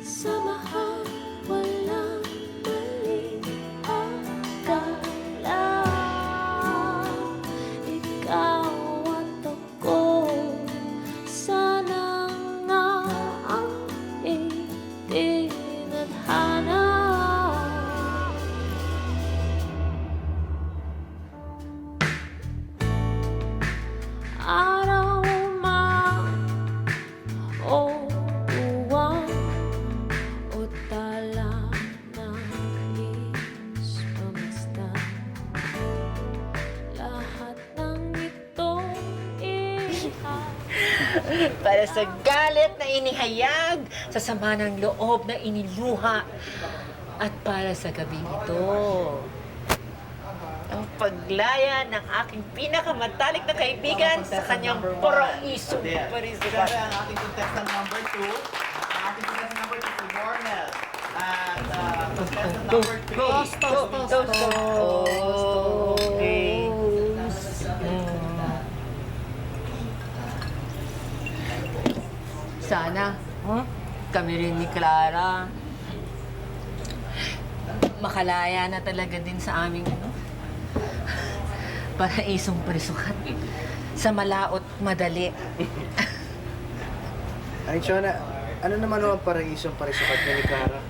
samahan, walang maling akala. Ikaw at ako, sana nga ang itinadhana. Araw man o buwan o tala nais pamasdan, lahat ng ito Para sa galit na inihayag, sa sama ng loob na iniluha, at para sa gabing ito, ang paglaya ng aking pinakamatalik na kaibigan sa kanyang paraisong parisukat. Ang ating contestant number 2. Ang ating contestant number 2 si Hormel. At contestant number 3. Okay. Sana, kami rin ni Clara, makalaya na talaga din sa aming paraisong parisukat. Sa malaot madali. Ay, Chona, ano naman ang paraisong parisukat ni Clara?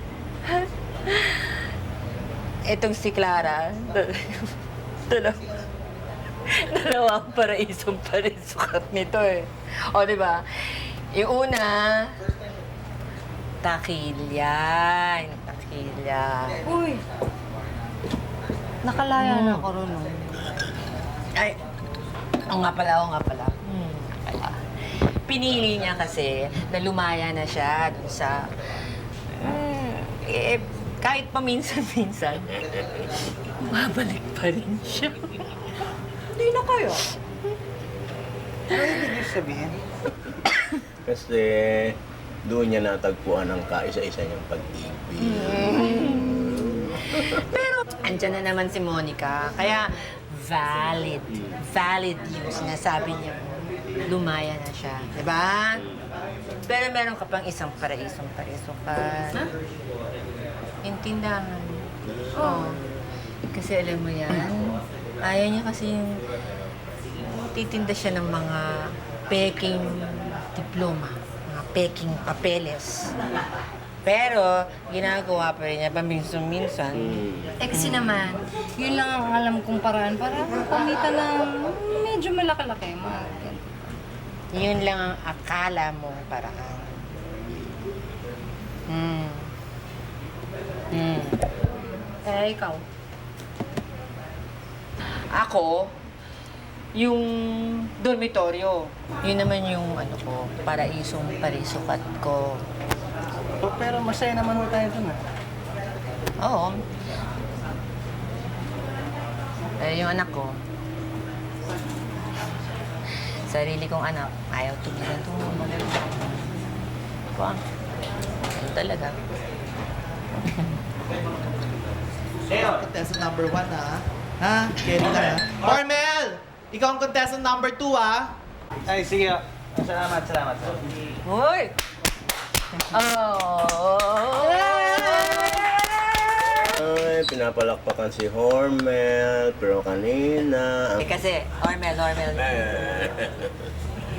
Etong si Clara, dalawang paraisong parisukat nito eh. O, di ba? Yung una, takilya. Takilya. Uy! Nakalaya na ako ron. Ay, oo nga pala. Pala. Pinili niya kasi na lumaya na siya dun sa... kahit paminsan-minsan, mabalik pa rin siya. Hindi na kayo. Ano ibig sabihin? Kasi doon niya natagpuan ang kaisa-isa niyang pag-ibig. Pero andyan na naman si Monica, kaya valid. Valid yung sinasabi niya. Lumaya na siya, di ba? Pero meron ka pang isang paraisong ka. Intindahan. Oo. Kasi alam mo yan, ayaw niya kasi yung titinda siya ng mga peking diploma, mga peking papeles. Pero, ginagawa pa rin niya paminsan-minsan. Eh kasi naman, yun lang ang alam kong paraan para kumita ng medyo malaki-laki. Yun lang ang akala mong paraan. Eh, ikaw? Ako, yung dormitoryo. Yun naman yung ko, paraisong parisukat ko. Pero masaya naman mo tayo dun, Oo. Eh, yung anak ko, sarili kong anak, ayaw tumigan itong malaro. Diba? Ano talaga? Contestant number 1, ha? Ha? Carry ka, ha? Hormel! Ikaw ang contestant number 2, ha? Ay, sige. Salamat. Hoy! Oh! Ay, pinapalakpakan si Hormel, pero kanina... Kasi, Hormel.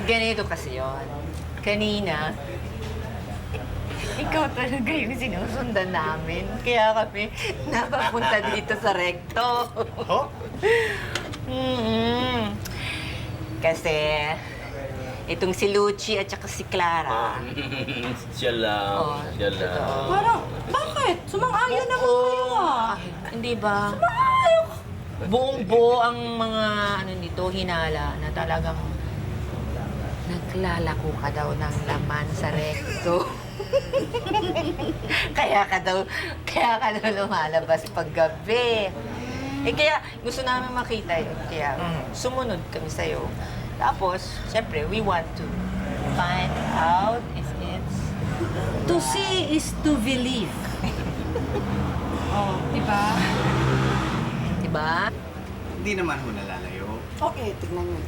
Ganito kasi yon. Kanina, ikaw talaga yung sinusundan namin. Kaya kami napapunta dito sa rekto. Kasi, itong si Lucci at saka si Clara. Siya lang. Parang, bakit? Sumang-ayon naman kayo Hindi ba? Sumang-ayon. Buong-buo ang mga nito, hinala na talagang naglalako ka daw ng laman sa rekto. kaya ka daw lumalabas paggabi. Kaya gusto namin makita yun. Kaya sumunod kami sa'yo. Tapos, siyempre, we want to find out if it's... To see is to believe. Diba? Diba? Hindi naman ho nalalayo. Okay, tignan nyo.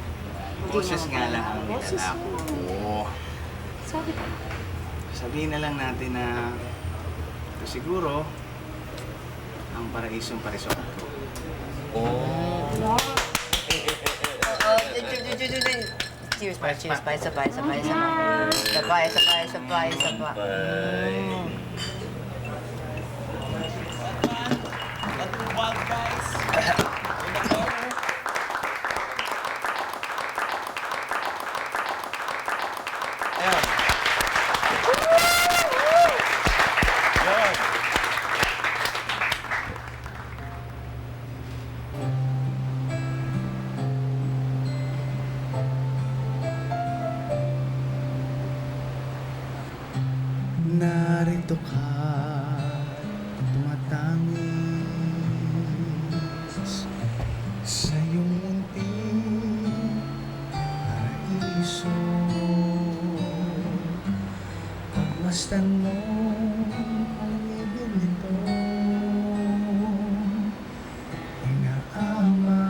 Boses nga lang ang ninanako. Sabi ko. Sabihin na lang natin na ito siguro ang paraisong parisukat ko. Cheers pa. Sabay. Wild guys! Narito ka, tumatangis sa iyong munting paraiso. Pagmasdan mo ang ibig nito, inaamat,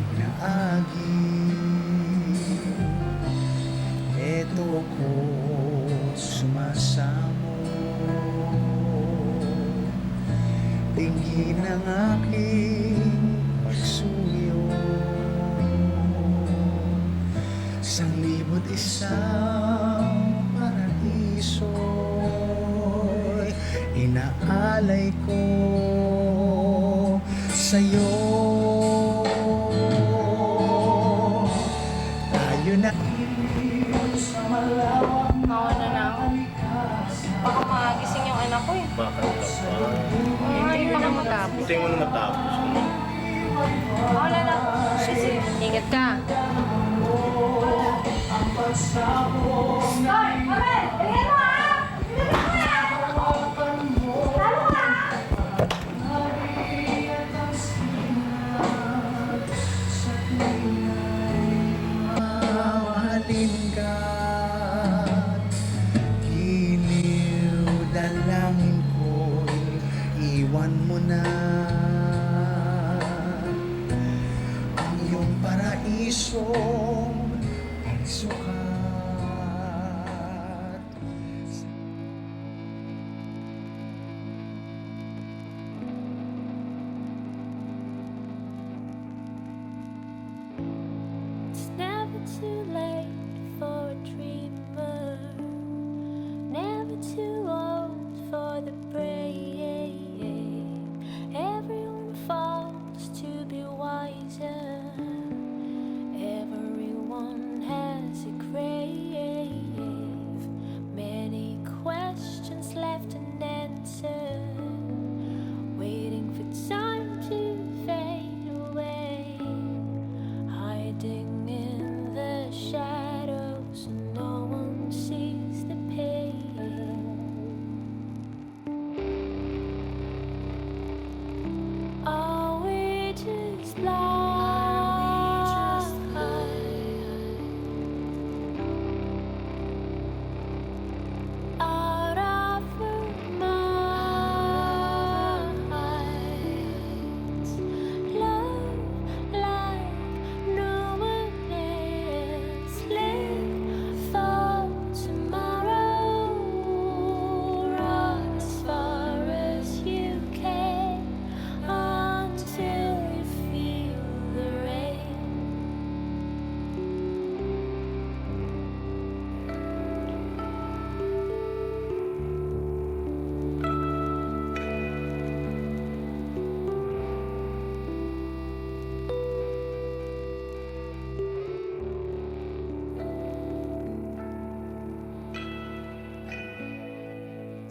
inaagin. Eto ako sumasamo, tingin ang aking pagsuyo. 1,001 paraiso'y inaalay ko sa'yo. Tayo na sa malawak na Baka magising yung anak ko eh. Bakit ka pa? Hindi pa ka matapos. Hintayin mo na matapos. Wala na. Sige, ingat ka. Mahalin ka, giliw dalangin ko'y iwan mo na. paradisong parisukat. It's never too late for a dreamer, never too old for the brave. Everyone falls to be wiser, everyone has a grave. Many questions left unanswered, waiting for time to fade away, hiding in the shadows so no one sees the pain. Are we just blind? Out of our minds, love like no one else. Live for tomorrow. Run as far as you can until you feel the rain.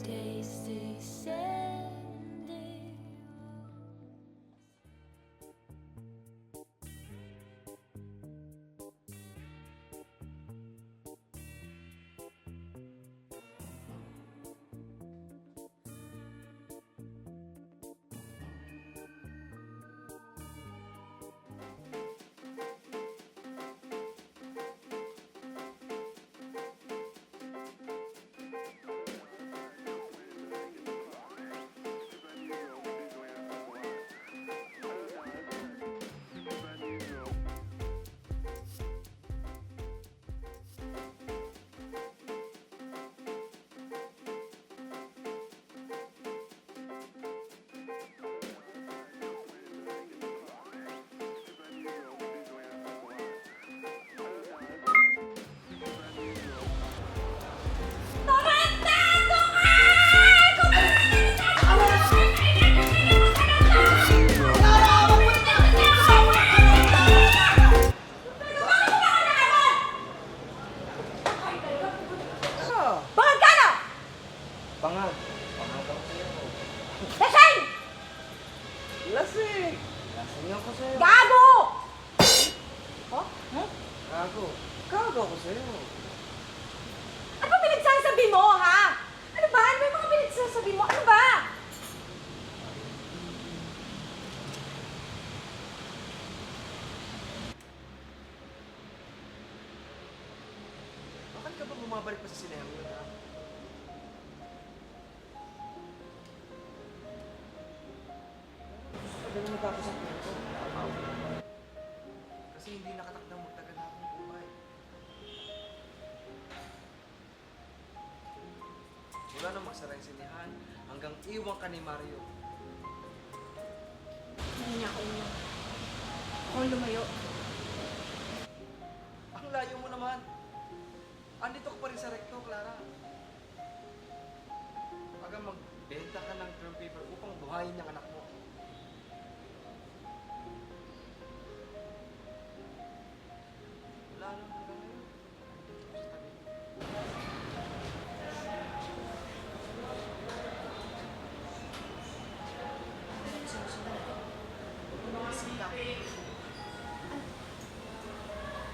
Days descending. Bangag ka na! Bangag. Bangag ako sa'yo. Lasing! Lasing! Lasing ako sa'yo. Gago! Oh? Gago. Gago ako sa'yo. Ano ba pinagsasabi mo, ha? Ano ba? Ano ba yung mga pinagsasabi mo? Ano ba? Bakit ka ba bumabalik pa sa sinema yun, ha? Gusto ka ba matapos ang kwento? Kasi hindi nakatakdang magtagal na akong buhay. Mula nang magsara yung sinihan, hanggang iwan ka ni Mario. Hindi niya ako iwan. Ako ang lumayo. Ang layo mo naman. Andito ka pa rin sa recto, Clara. Hanggang magbenta ka ng term paper upang buhayin yung anak mo. Wala nang hanggang ngayon. Sa tabi.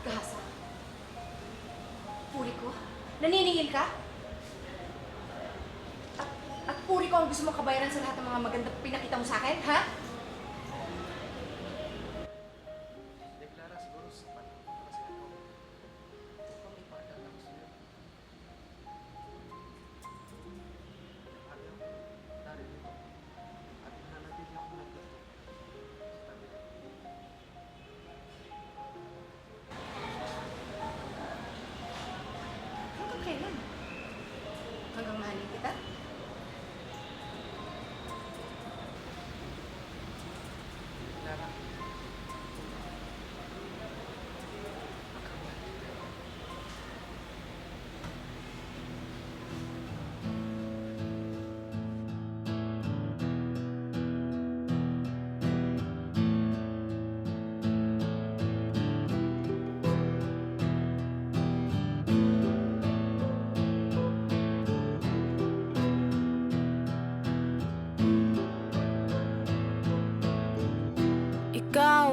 Gahasa. Puri ko? Naniningil ka? At puri ko ang gusto mo kabayaran sa lahat ng mga magandang pinakita mo sa akin, ha? Hindi, Clara, siguro sapat na para sa ito. Upang ipakita ko sa'yo. Ayaw, narito. At nanatili ako nandito. Sa tabi.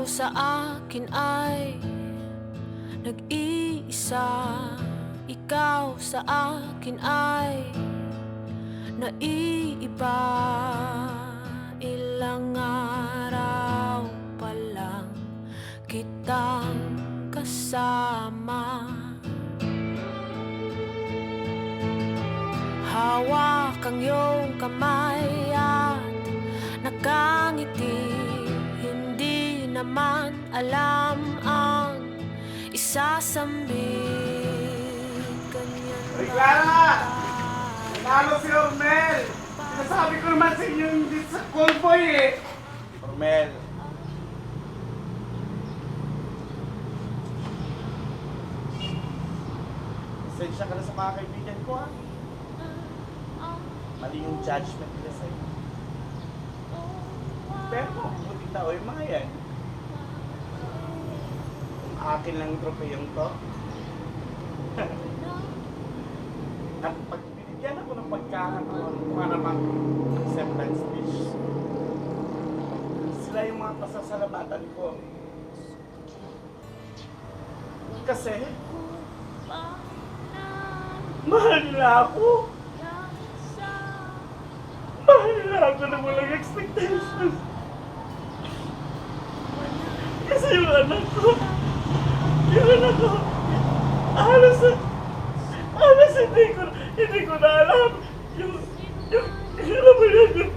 Ikaw sa akin ay nag-iisa. Ikaw sa akin ay naiiba. Ilang araw pa lang kitang kasama. Hawak ang iyong kamay at nakangiti. Hindi naman alam ang isasambit. Ganyan Ay, Clara! Nanalo si Ormel! Sinasabi ko naman sa inyo hindi sa callboy eh! Ormel, Pasensya ka na sa mga kaibigan ko ha. Mali yung judgment nila sa'yo. Pero buti tao yung mga yan. Kung akin lang tropeyong to. At pag binigyan ako ng pagkakataon para mag-acceptance speech, sila yung mga pasasalamatan ko. Kasi, mahal nila ako. Mahal nila ako na walang expectations. Kasi yung anak ko, halos hindi ko na alam. Alam mo yun,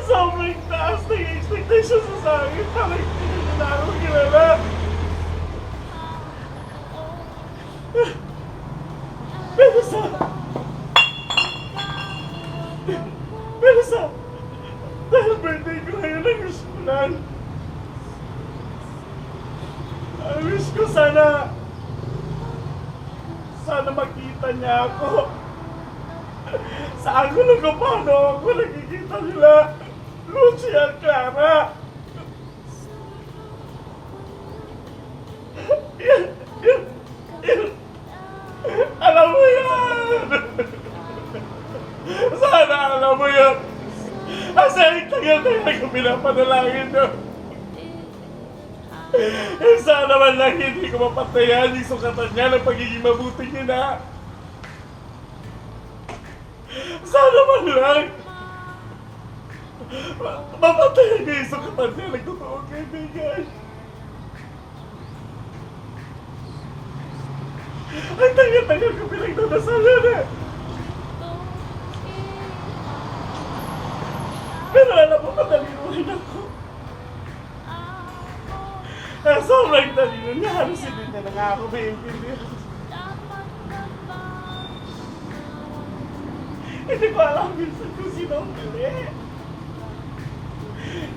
sobrang taas ng expectations sa akin. Parang hindi ko na ako kilala. Dahil birthday ko ngayon ang wish ko lang. I wish ko sana makita niya ako. Saan ko lang kung paano ako nakikita nila Lucy at Clara. Yan. Alam mo yan! Sana alam mo yan! Kasi ang tagal-tagal ko pinapanalangin nyo. Sana man lang hindi ko mapatayan yung sukatan niya ng pagiging mabuting ina. Sana man lang mapatayan niya yung sukatan niya ng totoong kaibigan. Ang tagal-tagal ko pinagdadasalan eh. Pero alam mo, madalimuhin ako. Sobrang talino niya, halos hindi niya na nga ako maintindihan. Hindi ko alam minsan kung sino ang mali.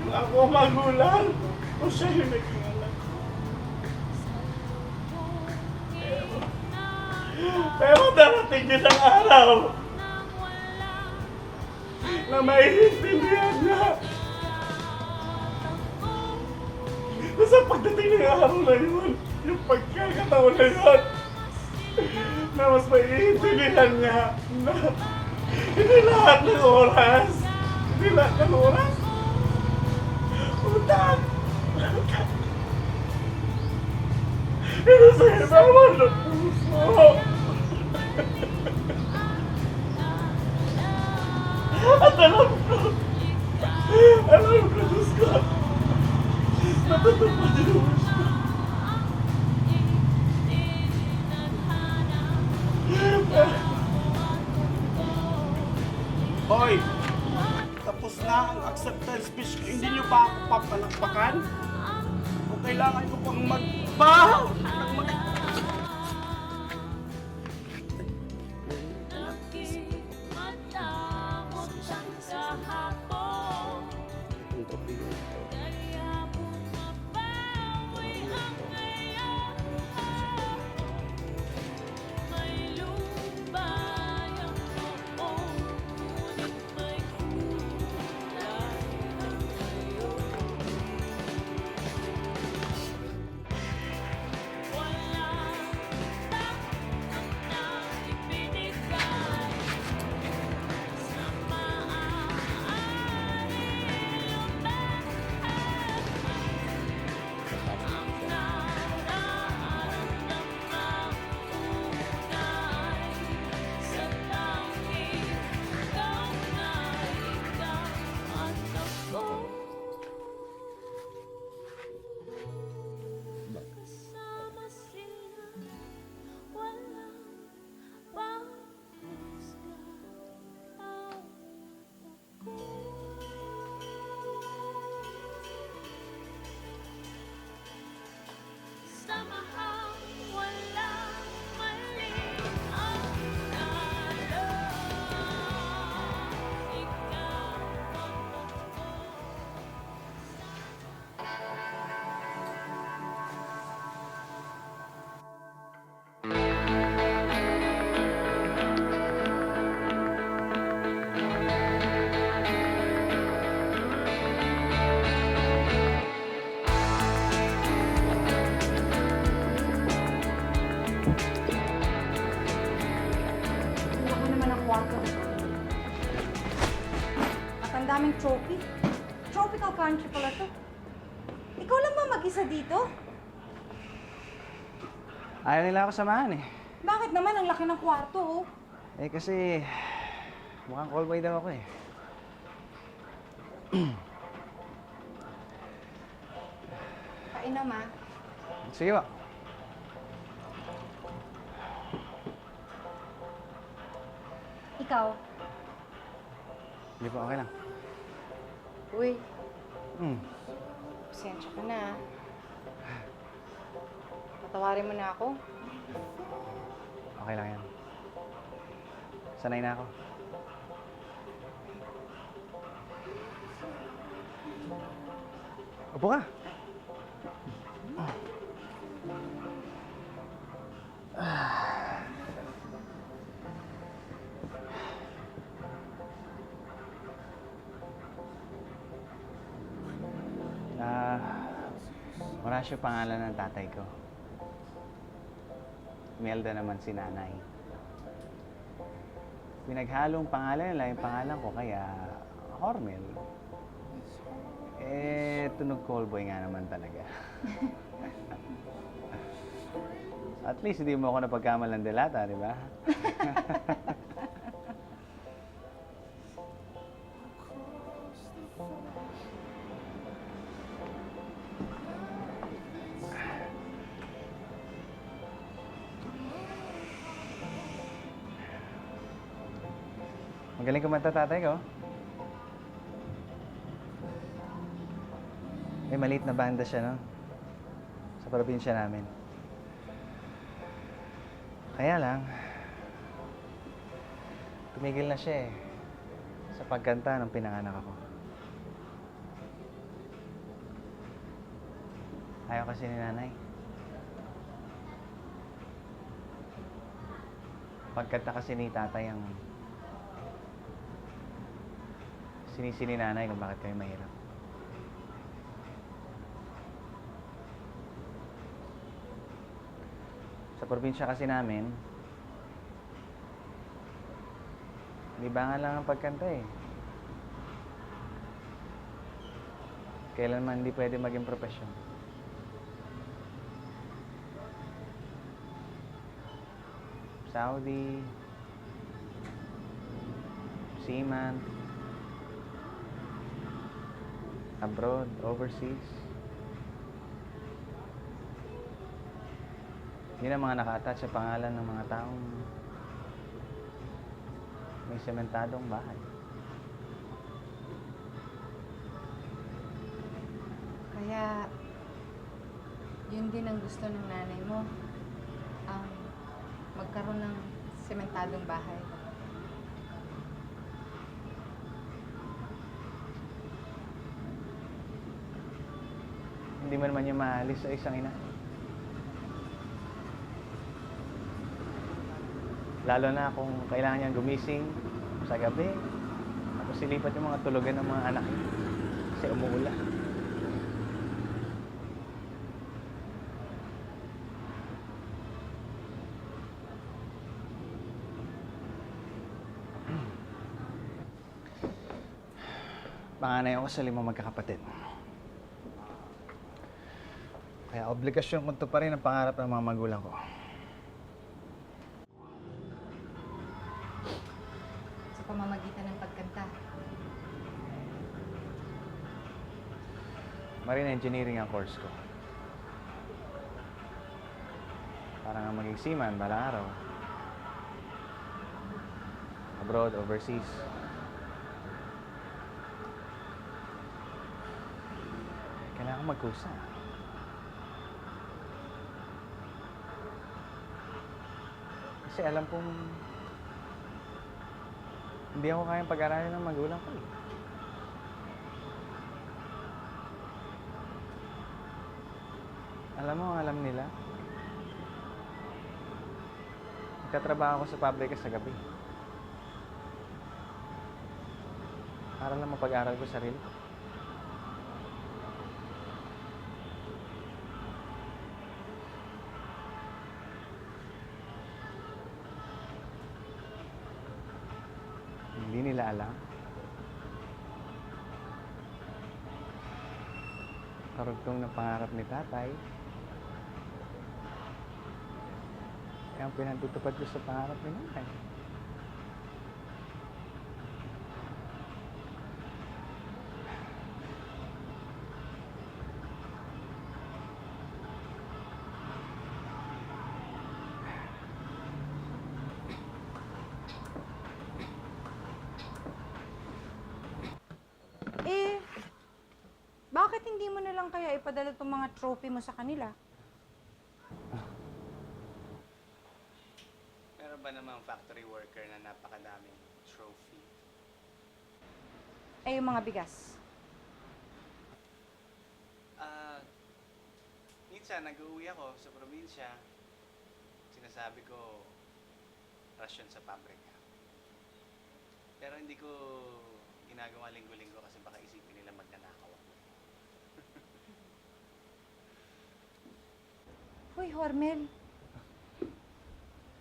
Yung ako ang magulang, o siya yung naging anak ko. Pero darating din ang araw na maiintindihan niya. Sa pagdating ng araw na yun, yung pagkakataon na yun, na mas maiintindihan niya na hindi lahat ng oras, utang. Pero sa inaman ng puso. At alam ko, Diyos ko, natutupad yung wish ko. Hoy, tapos na ang acceptance speech ko. Hindi niyo ba ako papalakpakan? O kailangan ko pang magbahaw? daming trophy. Tropical country pala to. Ikaw lang ba mag-isa dito? Ayaw nila ako samahan eh. Bakit naman? Ang laki ng kwarto, oh. Eh kasi, mukhang callboy daw ako eh. Painom, ah. Sige ba? Ikaw, Hindi po, okay lang. Uy, Hmm. pasensya ka na, ah. Patawarin mo na ako. Okay lang yan. Sanay na ako. Upo ka. Horacio pangalan ng tatay ko. Melda naman si nanay. Pinaghalong pangalan nila yung pangalan ko, kaya Hormel. Eh, tunog callboy nga naman talaga. At least hindi mo ako napagkamalan delata, di ba? Magaling kumanta tatay ko. May maliit na banda siya, no? Sa probinsya namin. Kaya lang, tumigil na siya eh. Sa pagkanta ng pinanganak ako. Ayaw kasi ni nanay. Pagkanta kasi ni tatay ang sinisi ni nanay kung bakit kami mahirap. Sa probinsya kasi namin, libangan lang ang pagkanta eh. Kailanman hindi pwede maging profesyon. Saudi, seaman, abroad, overseas. Yun ang mga naka-attach sa pangalan ng mga taong may sementadong bahay. Kaya, yun din ang gusto ng nanay mo. Magkaroon ng sementadong bahay. Hindi mo naman yung maalis sa isang ina. Lalo na kung kailangan niyang gumising sa gabi. Tapos silipat yung mga tulugan ng mga anak niya. Kasi umuulan. Panganay ako sa 5 magkakapatid. Kaya obligasyon ko ito pa rin ang pangarap ng mga magulang ko. Sa pamamagitan ng pagkanta. Marine engineering ang course ko. Para nga maging seaman, balang araw. Abroad, overseas. Kailangan magkusa. Kasi alam kong hindi ako kayang pag-aralin ng magulang ko eh. Alam mo, alam nila. Nagtatrabaho ako sa pabrika sa gabi. Para lang mapag-aral ko sarili ko. Hindi nila alam. karugtong ng pangarap ni tatay. Kaya ang pinatutupad ko sa pangarap ni nanay. Eh, bakit hindi mo na lang kaya ipadala itong mga trophy mo sa kanila? Meron ba namang factory worker na napakadaming trophy? Eh, yung mga bigas. Minsan nag-uwi ako sa probinsya. Sinasabi ko, rasyon sa pabrika. Pero hindi ko ginagawa linggo-linggo kasi baka isipin nila magnanakaw ako. Hoy, Hormel.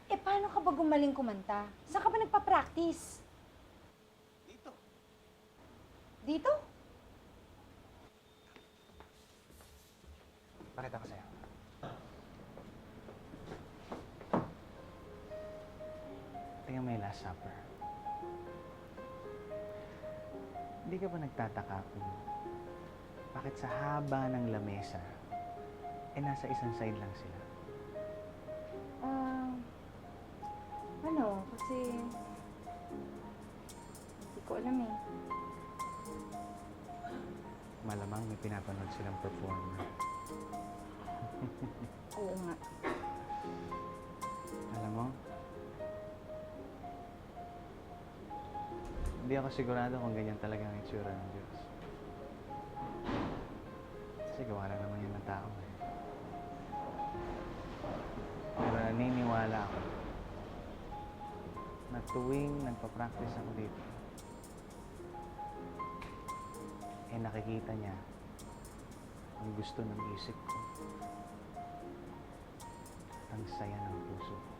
Eh, paano ka ba gumaling kumanta? Saan ka ba nagpa-practice? Dito. Dito? Pakita ko sa'yo. Tingnan mo yung Last Supper. Hindi ka ba nagtataka kung bakit sa haba ng lamesa, nasa isang side lang sila? Ano? Kasi... hindi ko alam eh. Malamang may pinapanood silang performer. Oo nga. Alam mo, hindi ako sigurado kung ganyan talaga ang itsura ng Diyos. Kasi gawa lang naman yan ng tao eh. Pero naniniwala ako na tuwing nagpa-practice ako dito, eh nakikita niya ang gusto ng isip ko. Ang saya ng puso ko.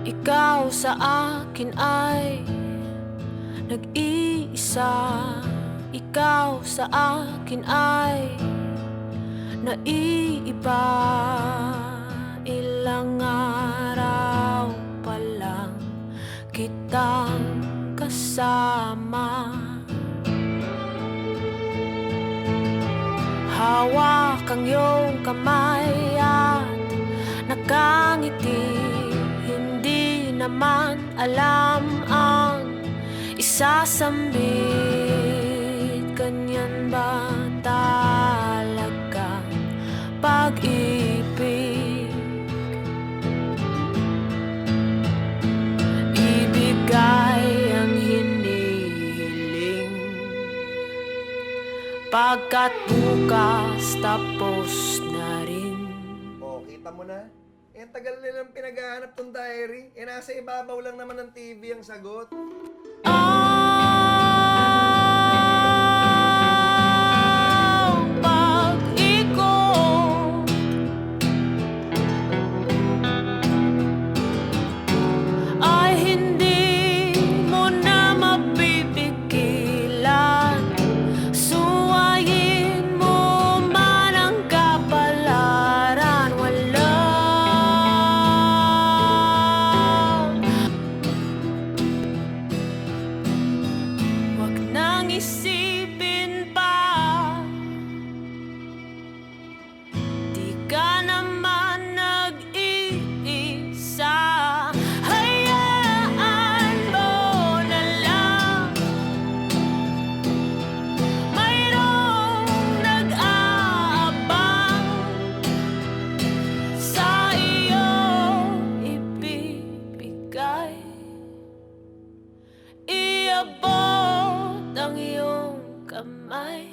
Ikaw sa akin ay nag-iisa. Ikaw sa akin ay naiiba. Ilang araw pa lang kitang kasama. Hawak ang iyong kamay at nakangiti. Hindi naman alam ang isasambit. Ganyan ba talaga pag-ibig? Ibigay ang hinihiling, pagkat bukas tapos na rin. Oh, kita mo na? Eh, ang tagal nilang pinaghahanap tong diary. Eh, nasa ibabaw lang naman ng TV ang sagot. Ang pag-ikot ay hindi mo na mapipigilan. Suwayin mo man ang kapalaran, wag nang isipin pa. Di ka naman nag-iisa. Hayaan mo na lang mayroong nag-aabang sa iyong ibibigay. Iabot ang iyong kamay.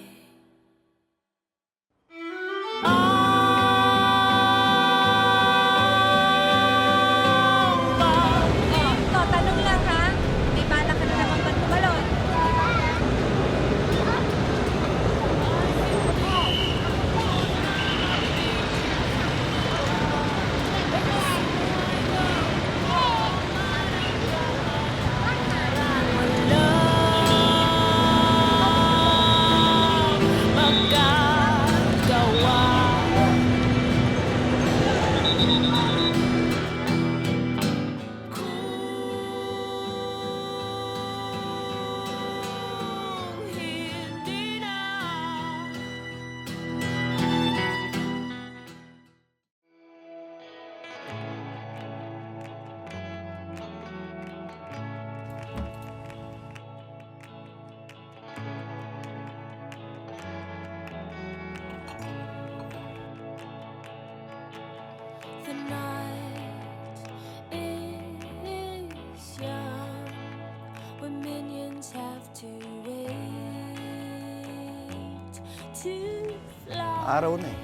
to fly Araw na eh.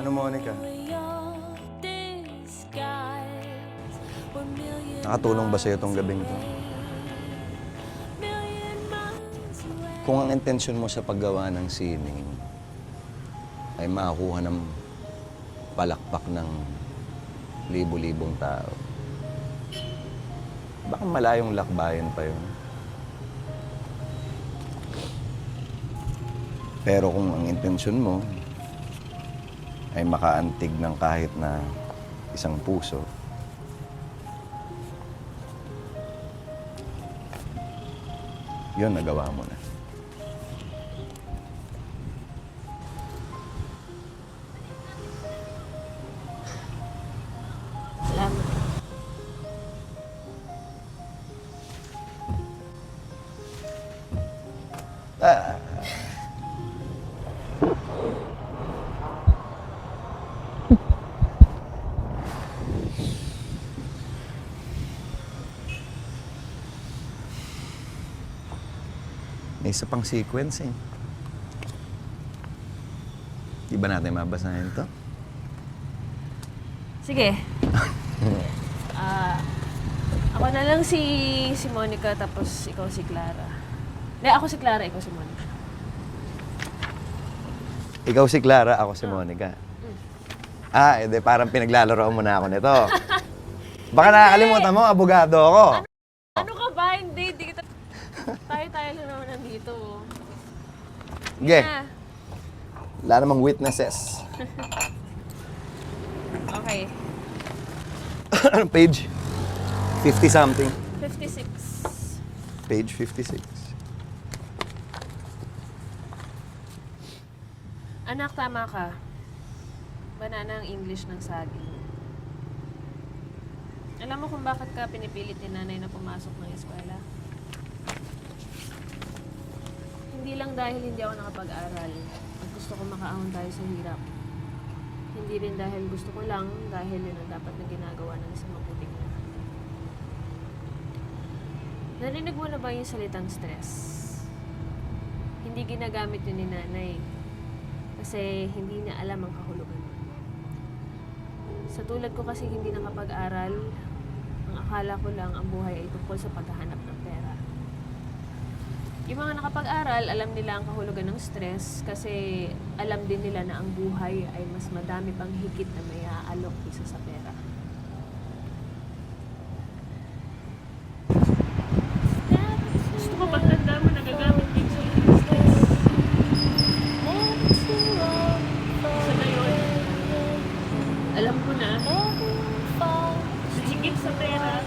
Ano, Monica? your disguise. We're million Nakatulong ba sa'yo tong gabing to? Kung ang intensyon mo sa paggawa ng sining ay makakuha ng palakpak ng libo-libong tao, baka malayong lakbayan pa yun. Pero kung ang intensyon mo ay makaantig ng kahit na isang puso, yun, nagawa mo na. Salamat. Ah. May isa pang sequence eh. Di ba natin mabasahin to? Sige. Ako na lang si Monica, tapos ikaw si Clara. Hindi, ako si Clara, ikaw si Monica. Ikaw si Clara, ako si Monica. Edi parang pinaglalaro mo na ako nito. Baka nakakalimutan mo, abogado ako. Ano ka ba? Hindi kita... Tayo-tayo lang naman nandito. Sige. Na. Wala namang witnesses. Okay. Anong page? 50-something. 56. Page 56. Anak, tama ka. Banana ang English ng saging. Alam mo kung bakit ka pinipilit ni nanay na pumasok ng eskwela? Hindi lang dahil hindi ako nakapag-aral at gusto ko makaahon tayo sa hirap. Hindi rin dahil gusto ko lang, dahil yun ang dapat na ginagawa ng isang mabuting na. Narinig mo na ba yung salitang stress? Hindi ginagamit yun ni nanay kasi hindi niya alam ang kahulugan. Sa tulad ko kasi hindi nakapag-aral, ang akala ko lang ang buhay ay tungkol sa paghahanap ng pera. Yung mga nakapag-aral, alam nila ang kahulugan ng stress kasi alam din nila na ang buhay ay mas madami pang higit na may aalok isa sa pera. Gusto ko pagtanda mo nagagamit din sa stress. Sa ngayon, alam ko na, higit sa pera,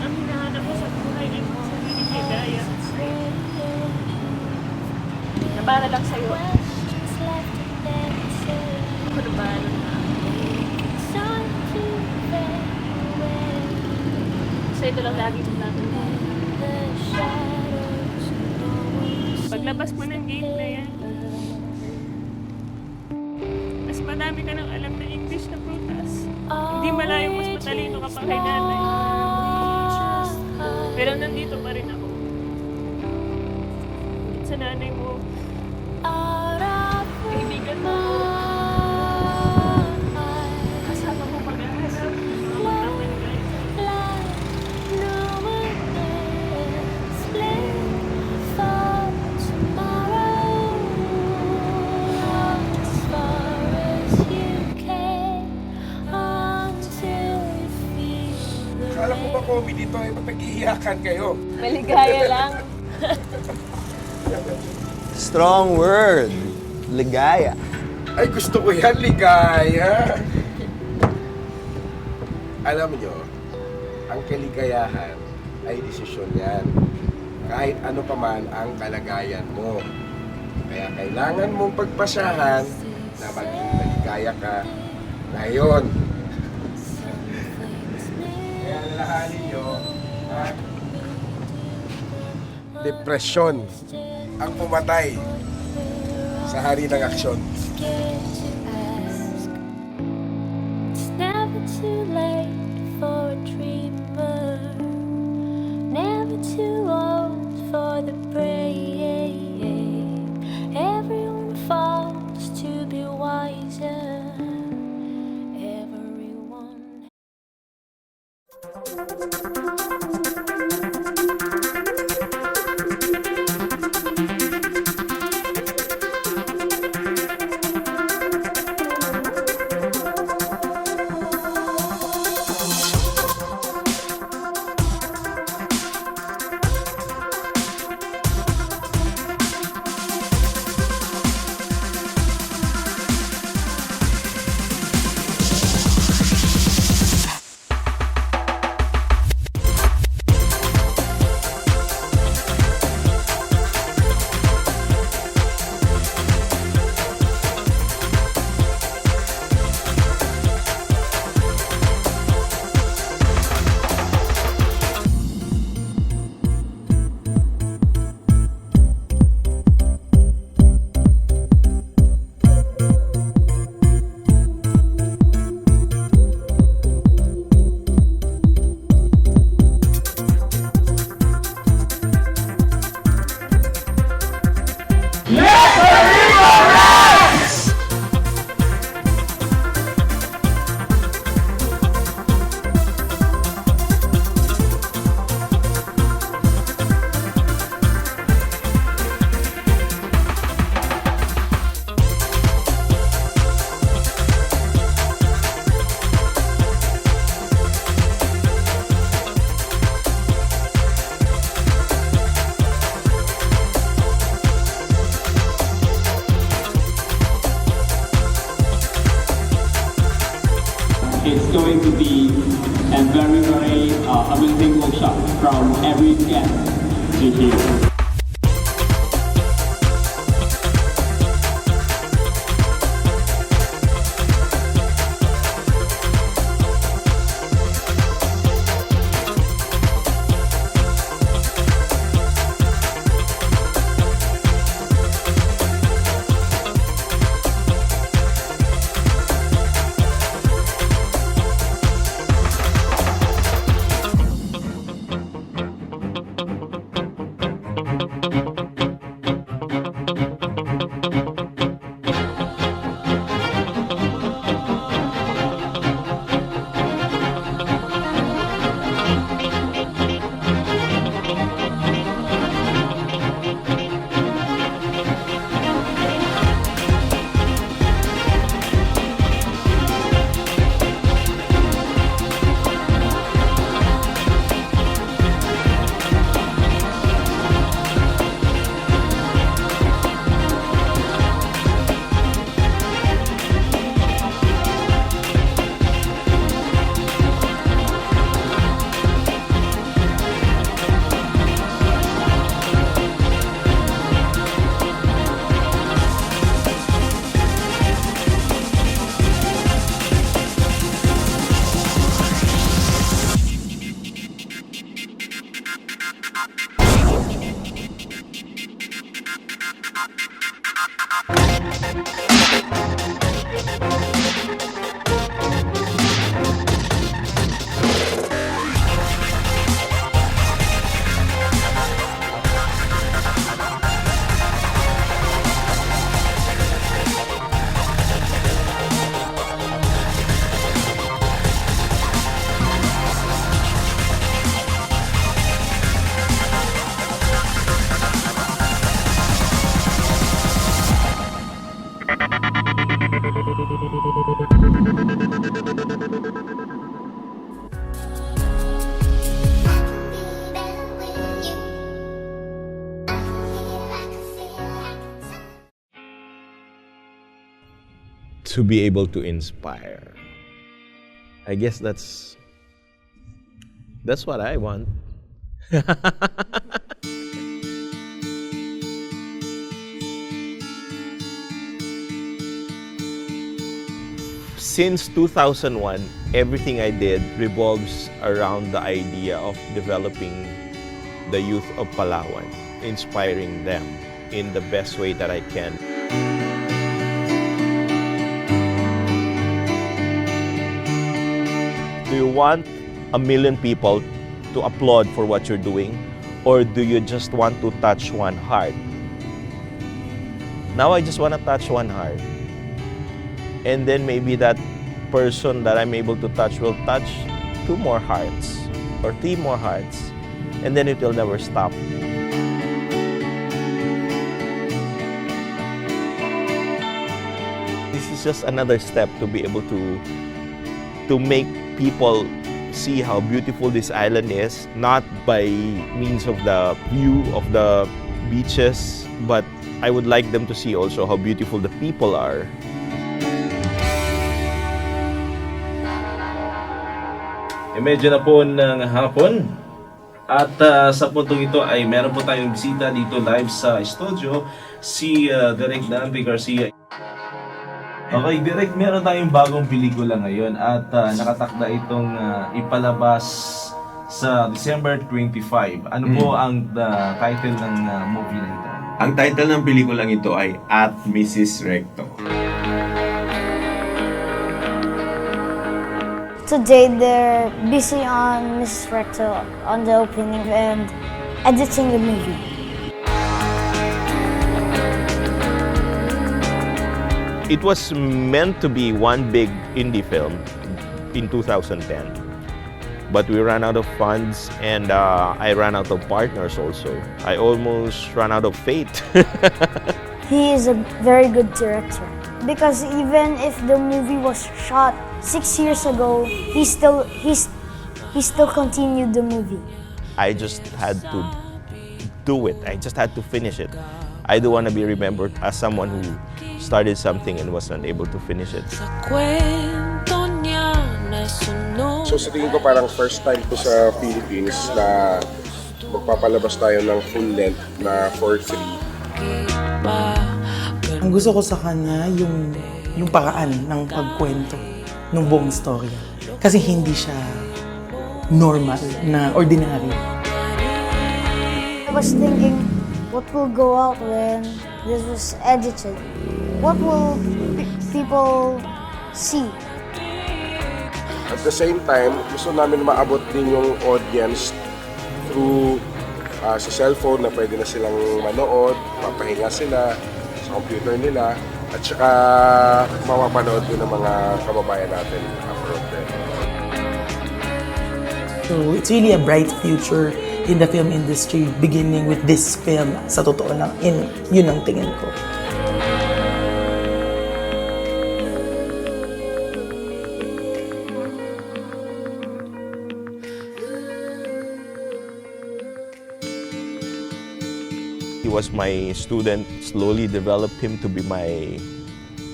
ang hinahanap mo sa buhay ay mga sariling ligaya. Na para lang sa'yo. Ako na ba na so ito lang lagi mong latang. Paglabas mo ng gate na yan, mas madami ka nang alam na English na prutas. Hindi malayong mas matalino ka pa kay nanay. Pero nandito pa rin ako. Sa nanay mo, kaibigan mo, kasama mo mag-ahanap, magtatanggay. Kala ko ba comedy to? Ba't nag-iiyakan kayo? Maligaya lang. Strong word. Ligaya. Ay, gusto ko yan, ligaya. Alam nyo, ang kaligayahan ay desisyon yan. Kahit ano pa man ang kalagayan mo. Kaya kailangan mong pagpasahan na maging maligaya ka ngayon. Kaya nalahanin nyo, depresyon ang pumatay sa hari ng aksyon. It's never too late for a dreamer, never too old for the going to be a very, very amazing workshop from every guest to here. To be able to inspire. I guess that's what I want. Since 2001, everything I did revolves around the idea of developing the youth of Palawan, inspiring them in the best way that I can. Do you want 1 million people to applaud for what you're doing? Or do you just want to touch one heart? Now I just want to touch one heart. And then maybe that person that I'm able to touch will touch 2 more hearts or 3 more hearts. And then it will never stop. This is just another step to be able to make people see how beautiful this island is, not by means of the view of the beaches, but I would like them to see also how beautiful the people are. Medyo na po ng hapon at sa puntong ito ay meron po tayong bisita dito live sa studio, si Direk Danby Garcia. Okay, Direk, meron tayong bagong pelikula ngayon at nakatakda itong ipalabas sa December 25. Ano po ang title ng movie na ito? Ang title ng pelikulang ito ay At Mrs. Recto. Today they're busy on Mrs. Recto on the opening and editing the movie. It was meant to be one big indie film in 2010. But we ran out of funds and I ran out of partners also. I almost ran out of faith. He is a very good director because even if the movie was shot 6 years ago, he still continued the movie. I just had to do it. I just had to finish it. I don't want to be remembered as someone who started something and was unable to finish it. Kwento niya na yes or no. So sa tingin ko parang first time ko sa Philippines na magpapalabas tayo ng full length na 4:3. Ang gusto ko sa kanya yung paraan ng pagkwento ng buong storya. Kasi hindi siya normal na ordinary. I was thinking, what will go out when this was edited? What will people see? At the same time, gusto namin maabot din yung audience through sa cellphone na pwede na silang manood, papahinga sila sa computer nila, at saka mapapanood din ng mga kababayan natin abroad din. So it's really a bright future in the film industry beginning with this film. Sa totoo lang, yun ang tingin ko. He was my student, slowly developed him to be my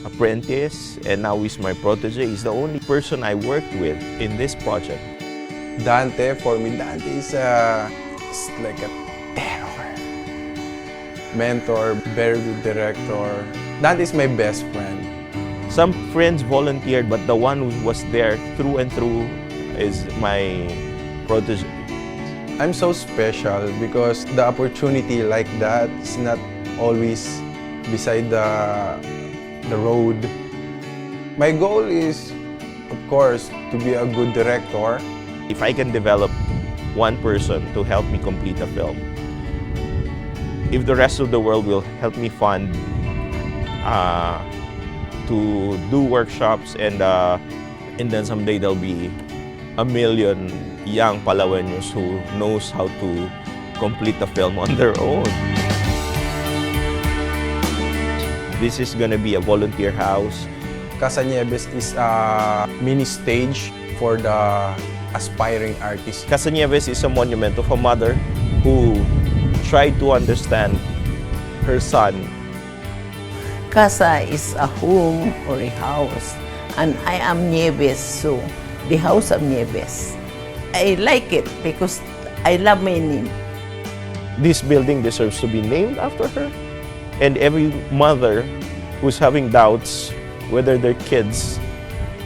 apprentice, and now he's my protege. He's the only person I worked with in this project. Dante, for me, Dante is like a terror. Mentor, very good director. Dante is my best friend. Some friends volunteered, but the one who was there through and through is my protege. I'm so special because the opportunity like that is not always beside the road. My goal is, of course, to be a good director. If I can develop one person to help me complete a film, if the rest of the world will help me fund to do workshops, and then someday there'll be 1 million young Palaweños who knows how to complete a film on their own. This is gonna be a volunteer house. Casa Nieves is a mini stage for the aspiring artists. Casa Nieves is a monument of a mother who tried to understand her son. Casa is a home or a house, and I am Nieves, so the house of Nieves. I like it because I love my name. This building deserves to be named after her. And every mother who's having doubts whether their kids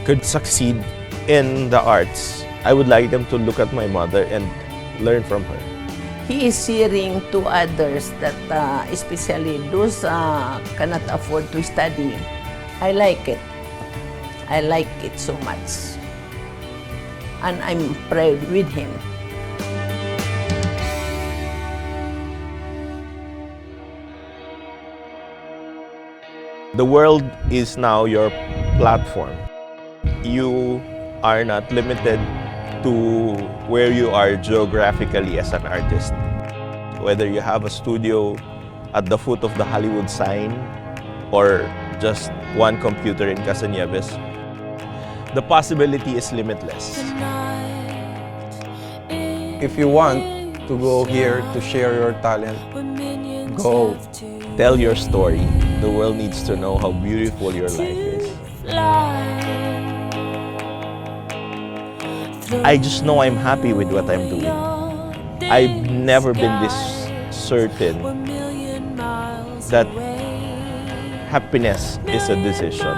could succeed in the arts, I would like them to look at my mother and learn from her. He is sharing to others that, especially those cannot afford to study. I like it. I like it so much. And I'm proud with him. The world is now your platform. You are not limited to where you are geographically as an artist. Whether you have a studio at the foot of the Hollywood sign or just one computer in Casa Nieves, the possibility is limitless. If you want to go here to share your talent, go. Tell your story. The world needs to know how beautiful your life is. I just know I'm happy with what I'm doing. I've never been this certain that happiness is a decision.